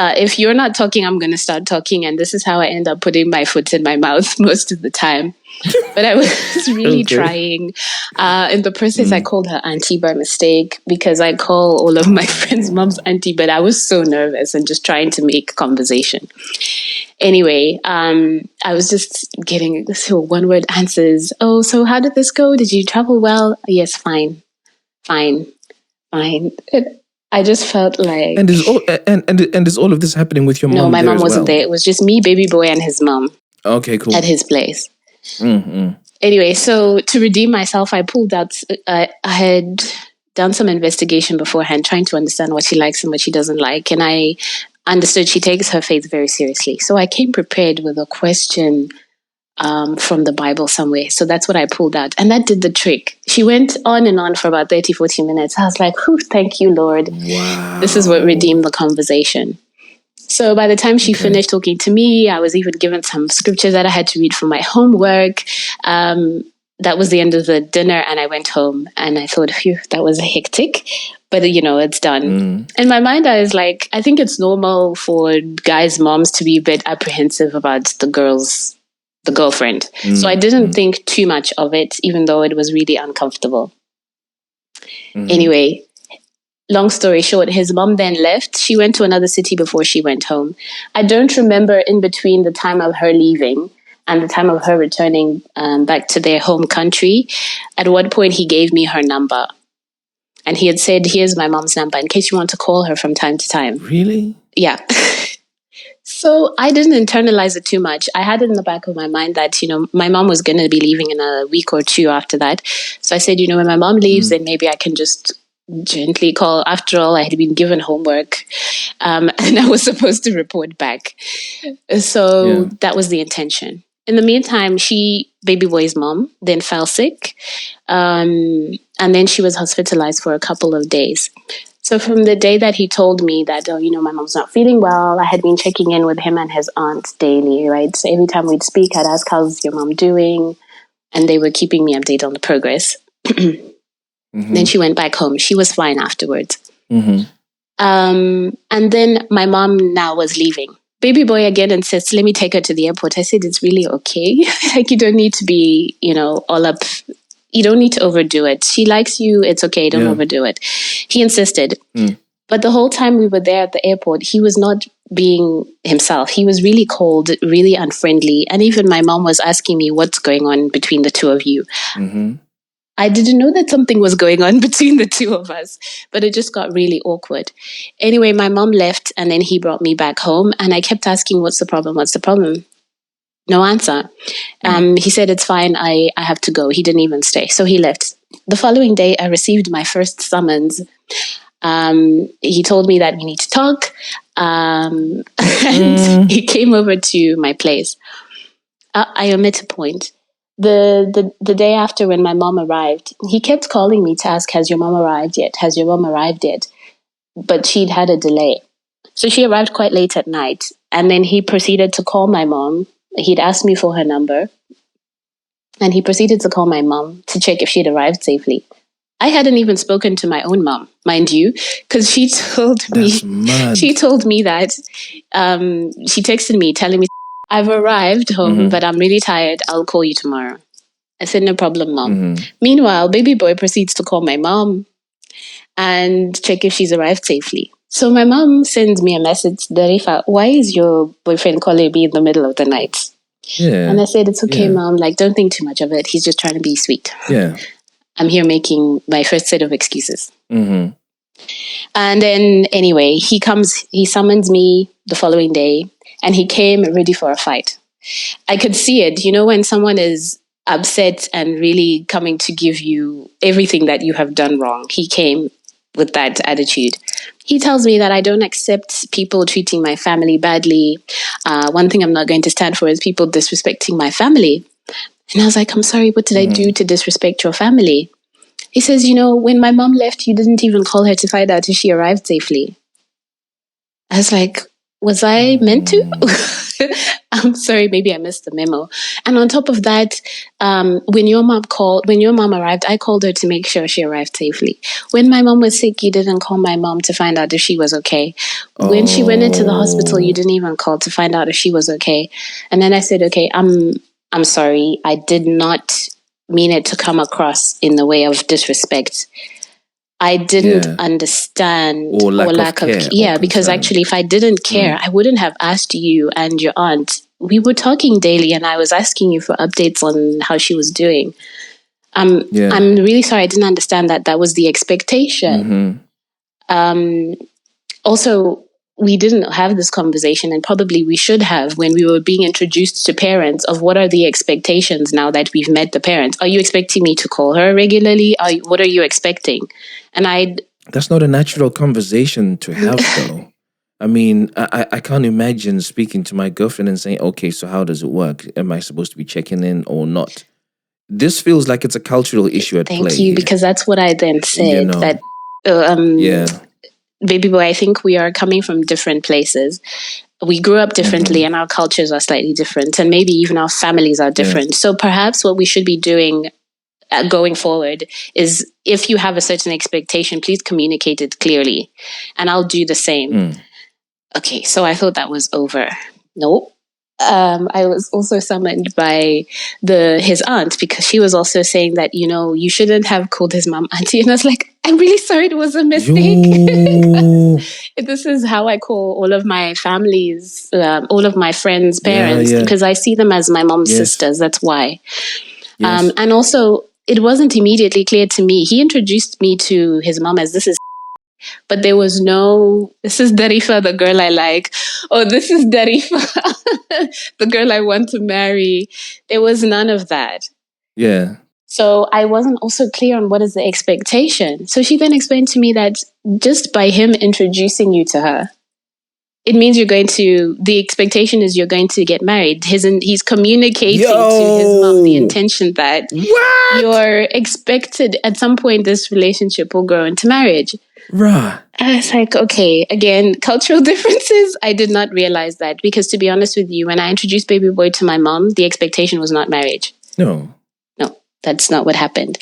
If you're not talking, I'm going to start talking. And this is how I end up putting my foot in my mouth most of the time. But I was really trying. In the process, I called her auntie by mistake because I call all of my friends' moms auntie, but I was so nervous and just trying to make conversation. Anyway, I was just getting this one-word answers. Oh, so how did this go? Did you travel well? Yes, fine. I just felt like... And is all of this happening with your mom? No, my mom wasn't there. It was just me, baby boy, and his mom. Okay, cool. At his place. Anyway, so to redeem myself, I pulled out... I had done some investigation beforehand, trying to understand what she likes and what she doesn't like. And I understood she takes her faith very seriously. So I came prepared with a question from the Bible somewhere. So that's what I pulled out. And that did the trick. She went on and on for about 30, 40 minutes. I was like, thank you, Lord. Wow. This is what redeemed the conversation. So by the time she finished talking to me, I was even given some scriptures that I had to read for my homework. That was the end of the dinner, and I went home. And I thought, phew, that was hectic. But, it's done. In my mind, I was like, I think it's normal for guys' moms to be a bit apprehensive about the girlfriend. So I didn't think too much of it, even though it was really uncomfortable. Anyway, long story short, his mom then left. She went to another city before she went home. I don't remember in between the time of her leaving and the time of her returning back to their home country, at what point he gave me her number. And he had said, here's my mom's number in case you want to call her from time to time. Really? Yeah. So I didn't internalize it too much. I had it in the back of my mind that, my mom was going to be leaving in a week or two after that. So I said, when my mom leaves, then maybe I can just gently call. After all, I had been given homework and I was supposed to report back. So that was the intention. In the meantime, baby boy's mom, then fell sick. And then she was hospitalized for a couple of days. So from the day that he told me that, my mom's not feeling well, I had been checking in with him and his aunt daily, right? So every time we'd speak, I'd ask, how's your mom doing? And they were keeping me updated on the progress. Then she went back home. She was fine afterwards. And then my mom now was leaving. Baby boy again insists, let me take her to the airport. I said, it's really okay. Like, you don't need to be, all up. You don't need to overdo it. She likes you. It's okay. Don't overdo it. He insisted. But the whole time we were there at the airport, he was not being himself. He was really cold, really unfriendly. And even my mom was asking me, what's going on between the two of you? I didn't know that something was going on between the two of us, but it just got really awkward. Anyway, my mom left and then he brought me back home and I kept asking, what's the problem? What's the problem? No answer. He said, it's fine. I have to go. He didn't even stay. So he left. The following day, I received my first summons. He told me that we need to talk. And he came over to my place. I omit a point. The day after when my mom arrived, he kept calling me to ask, has your mom arrived yet? Has your mom arrived yet? But she'd had a delay. So she arrived quite late at night. And then he proceeded to call my mom. He'd asked me for her number. And he proceeded to call my mom to check if she'd arrived safely. I hadn't even spoken to my own mom, mind you, because she told me that she texted me telling me, I've arrived home, but I'm really tired. I'll call you tomorrow. I said, no problem, Mom. Meanwhile, baby boy proceeds to call my mom and check if she's arrived safely. So my mom sends me a message, Darifa, why is your boyfriend calling me in the middle of the night? Yeah. And I said, it's okay, Mom. Like, don't think too much of it. He's just trying to be sweet. Yeah. I'm here making my first set of excuses. Mm-hmm. And then anyway, he summons me the following day, and he came ready for a fight. I could see it, when someone is upset and really coming to give you everything that you have done wrong. He came with that attitude. He tells me that I don't accept people treating my family badly. One thing I'm not going to stand for is people disrespecting my family. And I was like, I'm sorry, what did I do to disrespect your family? He says, when my mom left, you didn't even call her to find out if she arrived safely. I was like, was I meant to? I'm sorry, maybe I missed the memo. And on top of that, when your mom arrived, I called her to make sure she arrived safely. When my mom was sick, you didn't call my mom to find out if she was okay. When she went into the hospital, you didn't even call to find out if she was okay. And then I said, okay, I'm sorry. I did not mean it to come across in the way of disrespect. I didn't understand or lack of care. Because actually, if I didn't care, I wouldn't have asked you and your aunt. We were talking daily, and I was asking you for updates on how she was doing. I'm really sorry. I didn't understand that was the expectation. Also, we didn't have this conversation, and probably we should have when we were being introduced to parents of what are the expectations now that we've met the parents. Are you expecting me to call her regularly? What are you expecting? And that's not a natural conversation to have, though. I mean, I can't imagine speaking to my girlfriend and saying, okay, so how does it work? Am I supposed to be checking in or not? This feels like it's a cultural issue at play. Thank you, because that's what I then said. Baby boy, I think we are coming from different places. We grew up differently and our cultures are slightly different, and maybe even our families are different. So perhaps what we should be doing going forward is, if you have a certain expectation, please communicate it clearly, and I'll do the same. Okay, so I thought that was over. Nope. I was also summoned by his aunt, because she was also saying that, you shouldn't have called his mom auntie. And I was like, I'm really sorry, it was a mistake. This is how I call all of my families, all of my friends' parents, because I see them as my mom's sisters. That's why. And also, it wasn't immediately clear to me. He introduced me to his mom as this is, but there was no, this is Darifa, the girl I like. Oh, this is Darifa, the girl I want to marry. There was none of that. Yeah. So I wasn't also clear on what is the expectation. So she then explained to me that just by him introducing you to her, it means the expectation is you're going to get married. He's communicating to his mom the intention that you're expected at some point this relationship will grow into marriage. Right. And I was like, okay, again, cultural differences. I did not realize that, because to be honest with you, when I introduced baby boy to my mom, the expectation was not marriage. No, that's not what happened.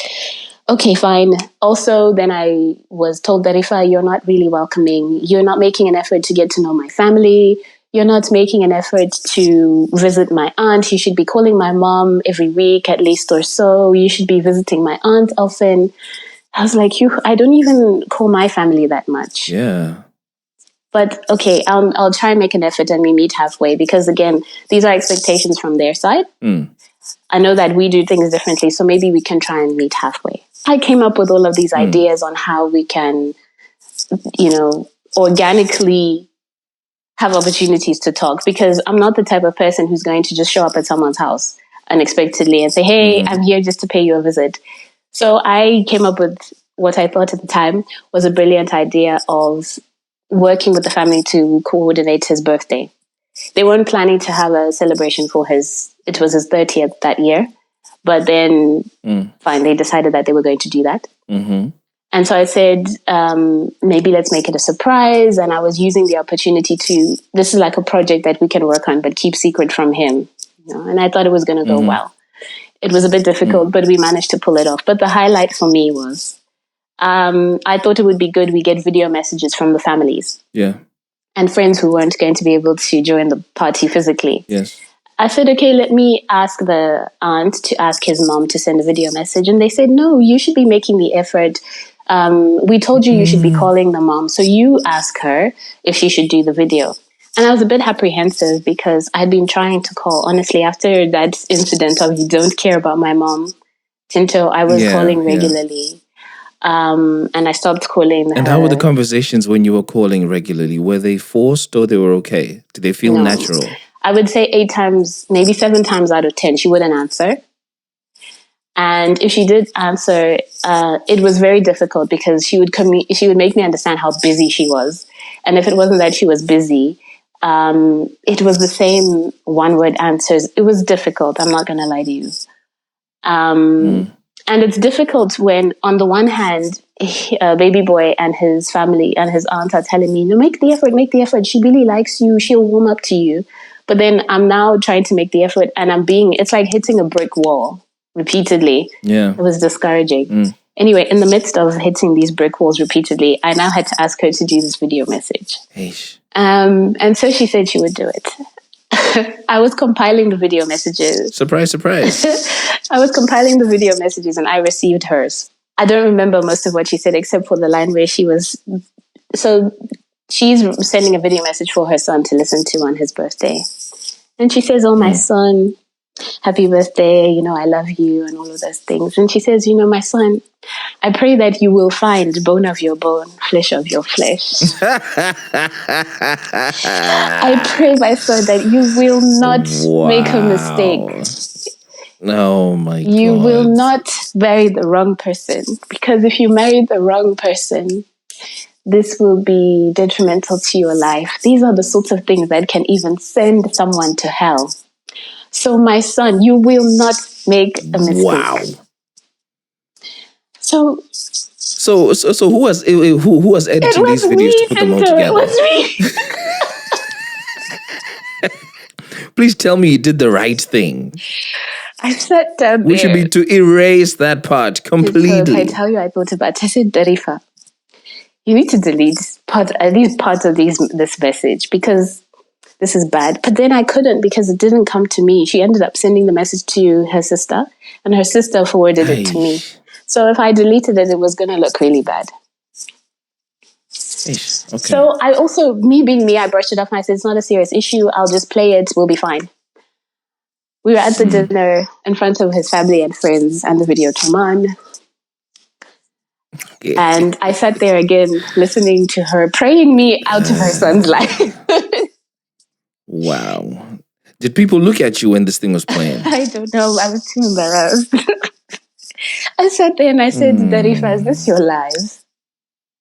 Okay, fine. Also, then I was told that you're not really welcoming, you're not making an effort to get to know my family, you're not making an effort to visit my aunt, you should be calling my mom every week at least or so, you should be visiting my aunt often. I was like, I don't even call my family that much. Yeah. But okay, I'll try and make an effort and we meet halfway, because again, these are expectations from their side. I know that we do things differently, so maybe we can try and meet halfway. I came up with all of these ideas on how we can, organically have opportunities to talk, because I'm not the type of person who's going to just show up at someone's house unexpectedly and say, hey, I'm here just to pay you a visit. So I came up with what I thought at the time was a brilliant idea of working with the family to coordinate his birthday. They weren't planning to have a celebration for it was his 30th that year. But then, fine, they decided that they were going to do that. And so I said, maybe let's make it a surprise. And I was using the opportunity this is like a project that we can work on, but keep secret from him. And I thought it was going to go well. It was a bit difficult, but we managed to pull it off. But the highlight for me was, I thought it would be good we get video messages from the families. Yeah. And friends who weren't going to be able to join the party physically. Yes. I said, okay, let me ask the aunt to ask his mom to send a video message. And they said, no, you should be making the effort. We told you should be calling the mom. So you ask her if she should do the video. And I was a bit apprehensive because I'd been trying to call. Honestly, after that incident of you don't care about my mom, Tinto, I was calling Yeah. regularly. And I stopped calling her. And how were the conversations when you were calling regularly? Were they forced or they were okay? Did they feel natural? I would say 8 times, maybe 7 times out of 10, she wouldn't answer. And if she did answer, it was very difficult because she would make me understand how busy she was. And if it wasn't that she was busy, it was the same one-word answers. It was difficult. I'm not going to lie to you. And it's difficult when, on the one hand, baby boy and his family and his aunt are telling me, no, make the effort. She really likes you. She'll warm up to you. But then I'm now trying to make the effort and it's like hitting a brick wall repeatedly. Yeah. It was discouraging. Anyway, in the midst of hitting these brick walls repeatedly, I now had to ask her to do this video message. And so she said she would do it. I was compiling the video messages. Surprise. I was compiling the video messages and I received hers. I don't remember most of what she said except for the line where she's sending a video message for her son to listen to on his birthday. And she says, oh, my son, happy birthday, I love you and all of those things. And she says, my son, I pray that you will find bone of your bone, flesh of your flesh. I pray, my son, that you will not make a mistake. Oh my God. You will not marry the wrong person, because if you marry the wrong person, this will be detrimental to your life. These are the sorts of things that can even send someone to hell. So, my son, you will not make a mistake. Wow. So who was editing these videos to put them all together? It was me. Please tell me you did the right thing. I sat down there. We should be to erase that part completely. So if I tell you I thought about it, I said, Darifa, you need to delete at least part of this message because this is bad. But then I couldn't because it didn't come to me. She ended up sending the message to her sister and her sister forwarded it to me. So if I deleted it, it was going to look really bad. Okay. So I also, me being me, I brushed it off and I said, it's not a serious issue. I'll just play it. We'll be fine. We were at the dinner in front of his family and friends and the video came on. And I sat there again, listening to her, praying me out of her son's life. Wow. Did people look at you when this thing was playing? I don't know. I was too embarrassed. I sat there and I said, Darifa, is this your life?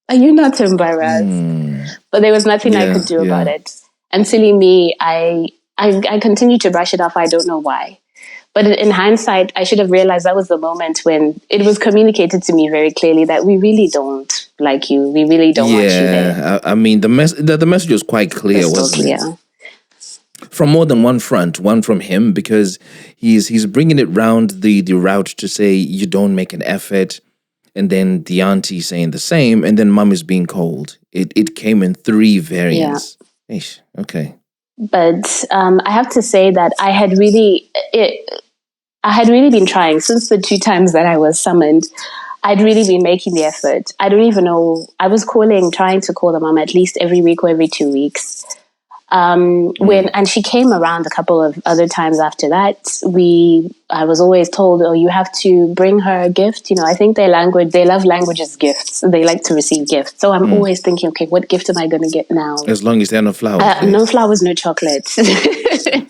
Are you not embarrassed? But there was nothing I could do about it. And silly me, I continued to brush it off. I don't know why. But in hindsight, I should have realized that was the moment when it was communicated to me very clearly that we really don't like you. We really don't want you there. I mean, the message was quite clear, wasn't it? From more than one front, one from him, because he's bringing it round the route to say you don't make an effort, and then the auntie saying the same, and then mom is being cold. It came in 3 variants. Yeah. Eesh, okay. But I have to say that I had really been trying since the 2 times that I was summoned. I'd really been making the effort. I don't even know. I was trying to call the mom at least every week or every 2 weeks. And she came around a couple of other times after that. I was always told, oh, you have to bring her a gift. I think they love languages gifts. They like to receive gifts. So I'm always thinking, okay, what gift am I going to get now? As long as there are no flowers. No flowers, no chocolate. Okay.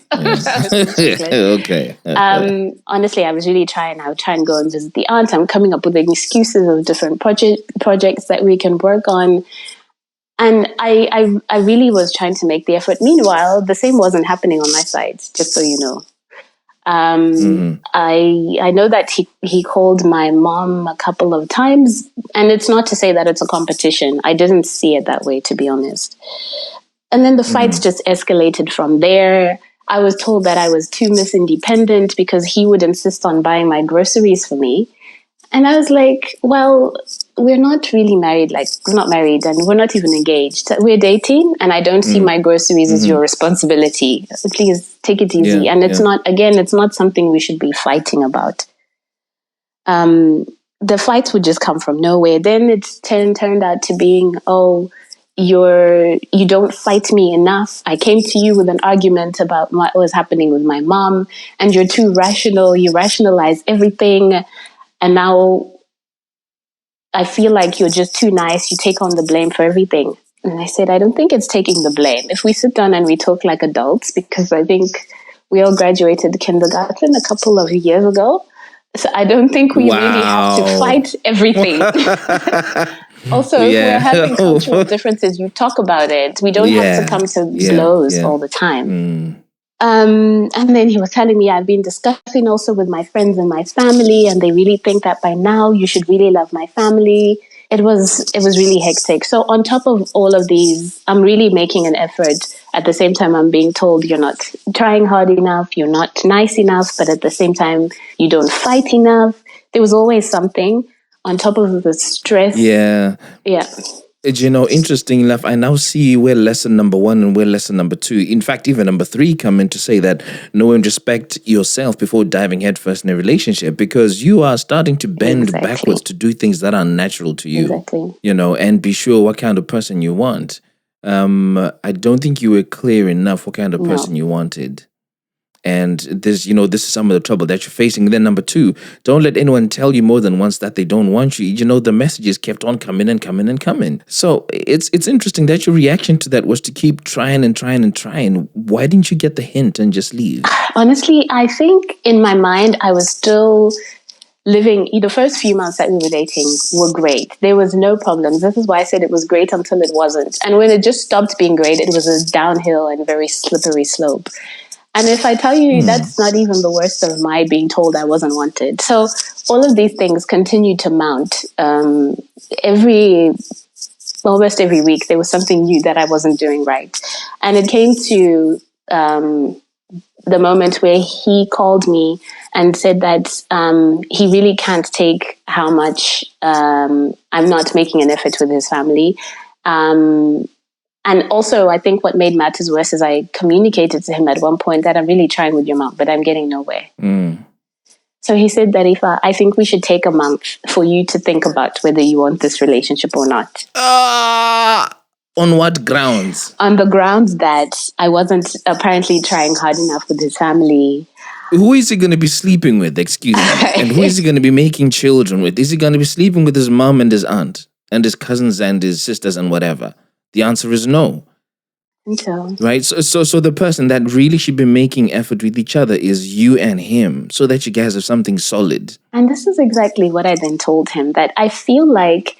Honestly, I was really trying. I would try and go and visit the aunt. I'm coming up with excuses of different projects that we can work on. And I really was trying to make the effort. Meanwhile, the same wasn't happening on my side, just so you know. I know that he called my mom a couple of times, and it's not to say that it's a competition. I didn't see it that way, to be honest. And then the fights just escalated from there. I was told that I was too Miss Independent because he would insist on buying my groceries for me. And I was like, well, we're not really married. Like, we're not married and we're not even engaged. We're dating and I don't see my groceries as your responsibility. Please take it easy. Yeah, and it's not something we should be fighting about. The fights would just come from nowhere. Then it turned out to being, oh, you don't fight me enough. I came to you with an argument about what was happening with my mom and you're too rational. You rationalize everything. And now I feel like you're just too nice. You take on the blame for everything. And I said, I don't think it's taking the blame. If we sit down and we talk like adults, because I think we all graduated kindergarten a couple of years ago. So I don't think we really have to fight everything. Also, if we're having cultural differences, you talk about it. We don't have to come to blows all the time. And then he was telling me, I've been discussing also with my friends and my family, and they really think that by now you should really love my family. It was really hectic. So on top of all of these, I'm really making an effort. At the same time, I'm being told you're not trying hard enough, you're not nice enough, but at the same time, you don't fight enough. There was always something on top of the stress. Yeah. You know, interesting enough, I now see where lesson number 1 and where lesson number 2, in fact, even number 3 come in to say that know and respect yourself before diving headfirst in a relationship, because you are starting to bend backwards to do things that are natural to you, you know, and be sure what kind of person you want. I don't think you were clear enough what kind of person you wanted. And this, you know, this is some of the trouble that you're facing. And then number 2, don't let anyone tell you more than once that they don't want you. You know, the messages kept on coming and coming and coming. So it's interesting that your reaction to that was to keep trying and trying and trying. Why didn't you get the hint and just leave? Honestly, I think in my mind, I was still living, the first few months that we were dating were great. There was no problems. This is why I said it was great until it wasn't. And when it just stopped being great, it was a downhill and very slippery slope. And if I tell you, that's not even the worst of my being told I wasn't wanted. So all of these things continued to mount. Almost every week, there was something new that I wasn't doing right. And it came to the moment where he called me and said that he really can't take how much I'm not making an effort with his family. And also, I think what made matters worse is I communicated to him at one point that I'm really trying with your mom, but I'm getting nowhere. So he said that I think we should take a month for you to think about whether you want this relationship or not. On what grounds? On the grounds that I wasn't apparently trying hard enough with his family. Who is he going to be sleeping with, excuse me? And who is he going to be making children with? Is he going to be sleeping with his mom and his aunt and his cousins and his sisters and whatever? The answer is no. Right? So the person that really should be making effort with each other is you and him, so that you guys have something solid. And this is exactly what I then told him, that I feel like,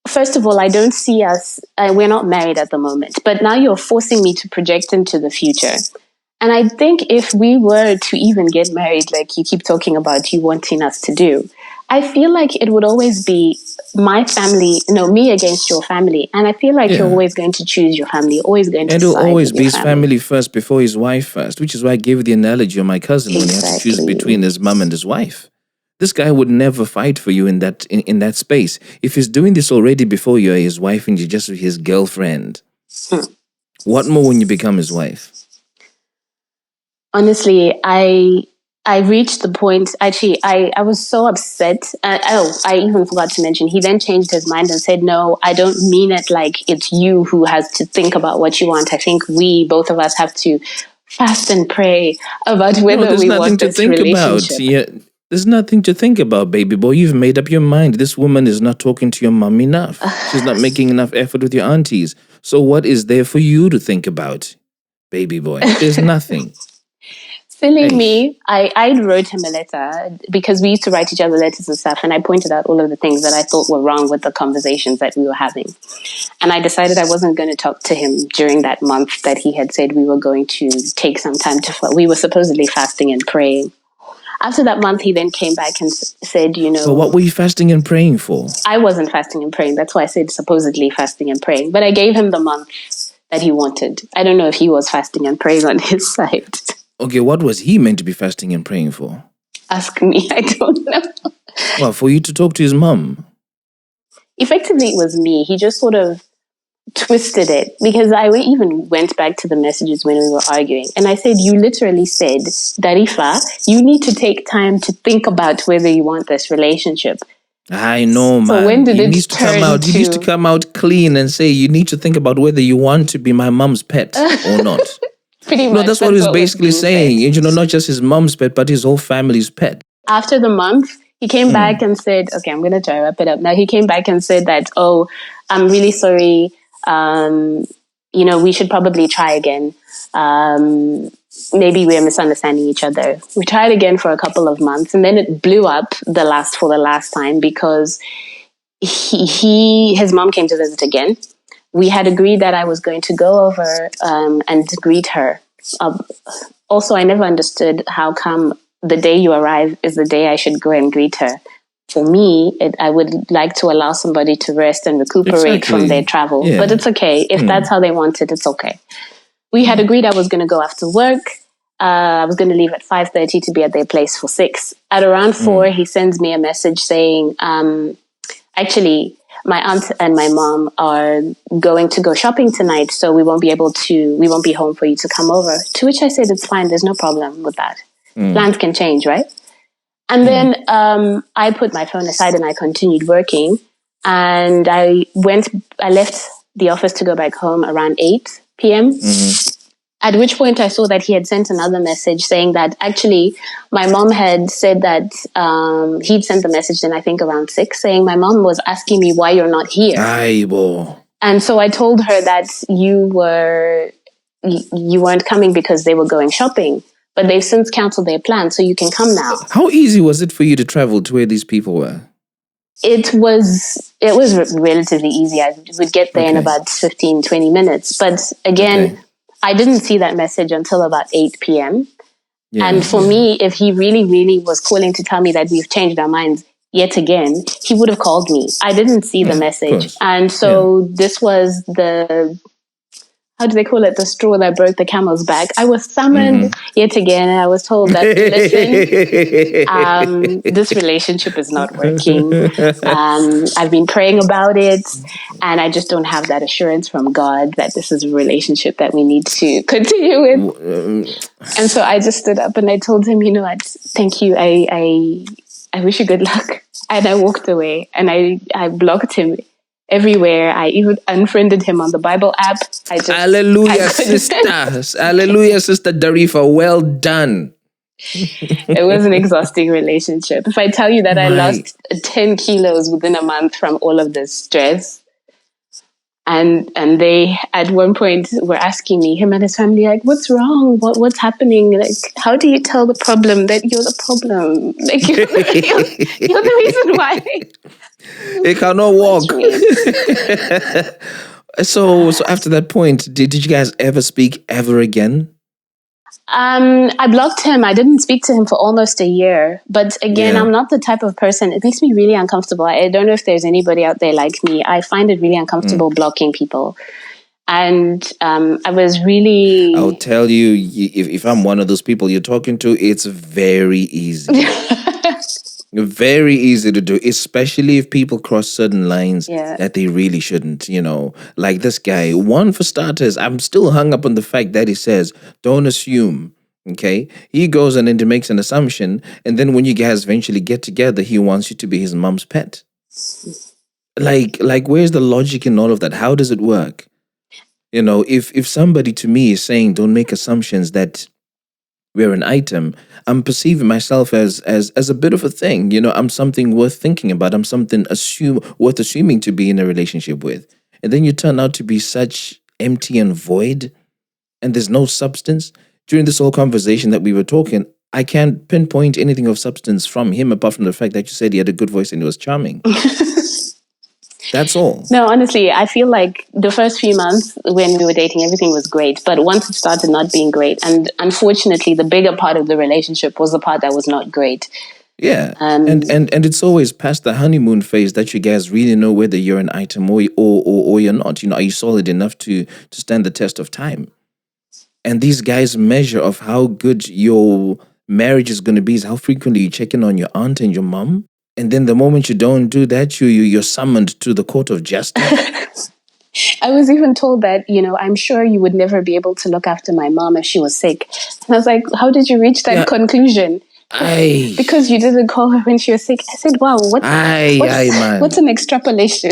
first of all, I don't see us, we're not married at the moment, but now you're forcing me to project into the future. And I think if we were to even get married, like you keep talking about you wanting us to do, I feel like it would always be my family, me against your family. And I feel like you're always going to choose your family, always going to and it'll always be his family first before his wife first, which is why I gave you the analogy of my cousin when he had to choose between his mom and his wife. This guy would never fight for you in that space. If he's doing this already before you're his wife and you're just his girlfriend, what more when you become his wife? Honestly, I reached the point, actually, I was so upset. I even forgot to mention, he then changed his mind and said, no, I don't mean it like it's you who has to think about what you want. I think both of us have to fast and pray about whether we want this relationship. There's nothing to think about, baby boy. You've made up your mind. This woman is not talking to your mom enough. She's not making enough effort with your aunties. So what is there for you to think about, baby boy? There's nothing. Silly me, I wrote him a letter because we used to write each other letters and stuff, and I pointed out all of the things that I thought were wrong with the conversations that we were having. And I decided I wasn't going to talk to him during that month that he had said we were going to take some time we were supposedly fasting and praying. After that month, he then came back and said, So what were you fasting and praying for? I wasn't fasting and praying. That's why I said supposedly fasting and praying. But I gave him the month that he wanted. I don't know if he was fasting and praying on his side. Okay, what was he meant to be fasting and praying for? Ask me, I don't know. Well, for you to talk to his mom. Effectively, it was me. He just sort of twisted it because I even went back to the messages when we were arguing. And I said, you literally said, Darifa, you need to take time to think about whether you want this relationship. I know, man. So when did You need to come out clean and say, you need to think about whether you want to be my mom's pet or not. Pretty much. No, that's what he's basically saying. Not just his mom's pet, but his whole family's pet. After the month, He came back and said, okay, I'm going to try to wrap it up. Now, he came back and said that, oh, I'm really sorry. We should probably try again. Maybe we're misunderstanding each other. We tried again for a couple of months, and then it blew up for the last time because his mom came to visit again. We had agreed that I was going to go over and greet her. Also, I never understood how come the day you arrive is the day I should go and greet her. For me, I would like to allow somebody to rest and recuperate from their travel. Yeah. But it's okay. If that's how they want it, it's okay. We had agreed I was going to go after work. I was going to leave at 5:30 to be at their place for 6. At around 4, he sends me a message saying, actually, my aunt and my mom are going to go shopping tonight, so we won't be home for you to come over. To which I said, it's fine. There's no problem with that. Plans can change, right? And then I put my phone aside and I continued working. And I left the office to go back home around 8 p.m. At which point I saw that he had sent another message saying that actually my mom had said that he'd sent the message then I think around 6 saying my mom was asking me why you're not here. And so I told her that you weren't coming because they were going shopping, but they've since canceled their plan, so you can come now. How easy was it for you to travel to where these people were? It was relatively easy. I would get there in about 15, 20 minutes. But again, I didn't see that message until about 8 p.m. Yeah, and for me, if he really, really was calling to tell me that we've changed our minds yet again, he would have called me. I didn't see the message. And so this was how do they call it? The straw that broke the camel's back. I was summoned yet again, and I was told that, listen, this relationship is not working. I've been praying about it, and I just don't have that assurance from God that this is a relationship that we need to continue with. And so I just stood up and I told him, thank you. I wish you good luck. And I walked away, and I blocked him everywhere. I even unfriended him on the Bible app. Hallelujah, sister. Hallelujah, Sister Darifa. Well done. It was an exhausting relationship. If I tell you that I lost 10 kilos within a month from all of this stress, and they at one point were asking me, him and his family, like, what's wrong? What's happening? Like, how do you tell the problem that you're the problem? Like, you're the reason why. They cannot walk. So after that point, did you guys ever speak ever again? I blocked him. I didn't speak to him for almost a year. But again, I'm not the type of person. It makes me really uncomfortable. I don't know if there's anybody out there like me. I find it really uncomfortable blocking people. And I was really... I'll tell you, if I'm one of those people you're talking to, it's very easy. Very easy to do, especially if people cross certain lines that they really shouldn't, like this guy. One, for starters, I'm still hung up on the fact that he says, don't assume, okay? He goes and then he makes an assumption, and then when you guys eventually get together, he wants you to be his mom's pet. Like where's the logic in all of that? How does it work? If somebody to me is saying, don't make assumptions that we're an item, I'm perceiving myself as a bit of a thing. I'm something worth thinking about. I'm something worth assuming to be in a relationship with. And then you turn out to be such empty and void, and there's no substance. During this whole conversation that we were talking, I can't pinpoint anything of substance from him apart from the fact that you said he had a good voice and he was charming. That's all. No, honestly, I feel like the first few months when we were dating, everything was great. But once it started not being great, and unfortunately, the bigger part of the relationship was the part that was not great. Yeah, and it's always past the honeymoon phase that you guys really know whether you're an item or you're not. Are you solid enough to stand the test of time? And these guys' measure of how good your marriage is going to be is how frequently you check in on your aunt and your mom. And then the moment you don't do that, you're summoned to the court of justice. I was even told that, I'm sure you would never be able to look after my mom if she was sick. And I was like, how did you reach that conclusion? Because you didn't call her when she was sick. I said, wow, what's an extrapolation?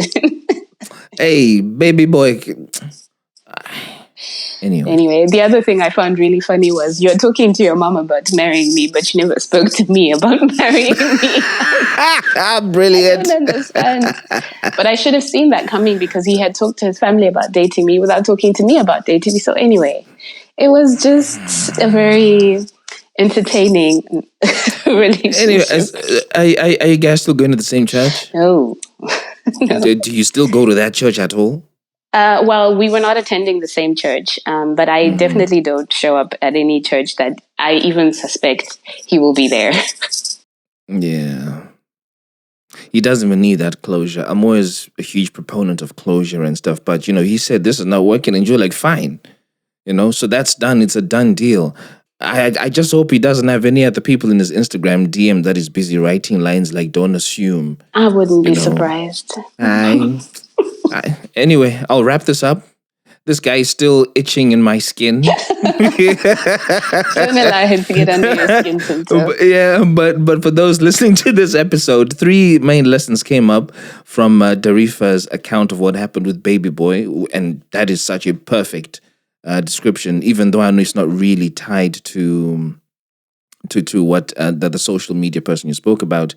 Hey, baby boy. Anyway, the other thing I found really funny was you're talking to your mom about marrying me, but you never spoke to me about marrying me. Brilliant. I don't understand. But I should have seen that coming because he had talked to his family about dating me without talking to me about dating me. So anyway, it was just a very entertaining relationship. Anyway, are you guys still going to the same church? No. No. Do you still go to that church at all? Well, we were not attending the same church, but I definitely don't show up at any church that I even suspect he will be there. Yeah. He doesn't even need that closure. I'm always a huge proponent of closure and stuff, but, he said this is not working, and you're like, fine. So that's done. It's a done deal. I just hope he doesn't have any other people in his Instagram DM that is busy writing lines like, don't assume. I wouldn't be surprised. Anyway, I'll wrap this up. This guy is still itching in my skin. Don't allow him to get under your skin, Tinto. Yeah, but for those listening to this episode, 3 main lessons came up from Darifa's account of what happened with Baby Boy, and that is such a perfect description, even though I know it's not really tied to what the social media person you spoke about.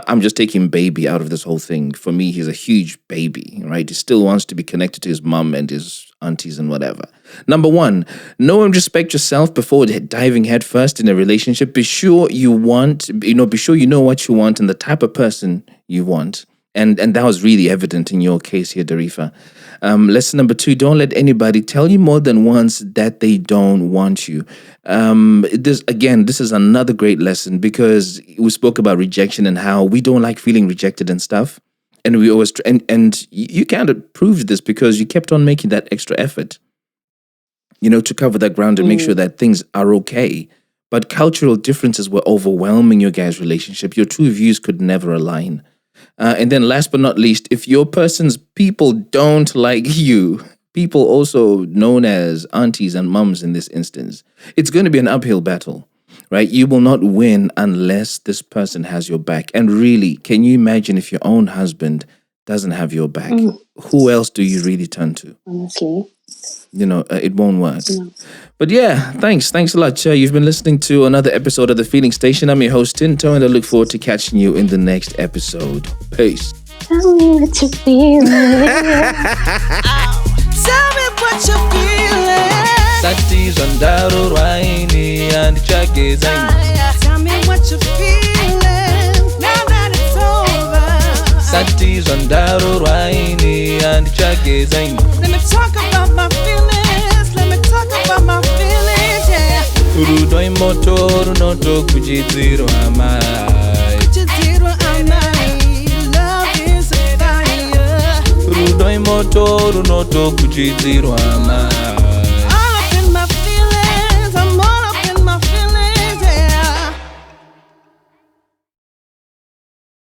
I'm just taking baby out of this whole thing. For me, he's a huge baby, right? He still wants to be connected to his mom and his aunties and whatever. Number 1, know and respect yourself before diving headfirst in a relationship. Be sure you know what you want and the type of person you want. And that was really evident in your case here, Darifa. Lesson number 2, don't let anybody tell you more than once that they don't want you. This is another great lesson because we spoke about rejection and how we don't like feeling rejected and stuff. And we always, and you kind of proved this because you kept on making that extra effort, to cover that ground and make sure that things are okay. But cultural differences were overwhelming your guys' relationship. Your 2 views could never align. And then last but not least, if your person's people don't like you, people also known as aunties and mums in this instance, it's going to be an uphill battle, right? You will not win unless this person has your back. And really, can you imagine if your own husband doesn't have your back? Who else do you really turn to? Honestly. It won't work. No. But yeah, thanks a lot. You've been listening to another episode of The Feeling Station. I'm your host, Tinto, and I look forward to catching you in the next episode. Peace. Tell me what you're feeling. Tell me what you're feeling. Sister-izer and Tell me what you're feeling. Now that it's over. Sister-izer and Let me talk about my feelings. Let me talk about my feelings, yeah. Urudoi motoru noto kujidziro amai. Kujidziro amai. Love is a fire. Urudoi motoru noto kujidziro amai.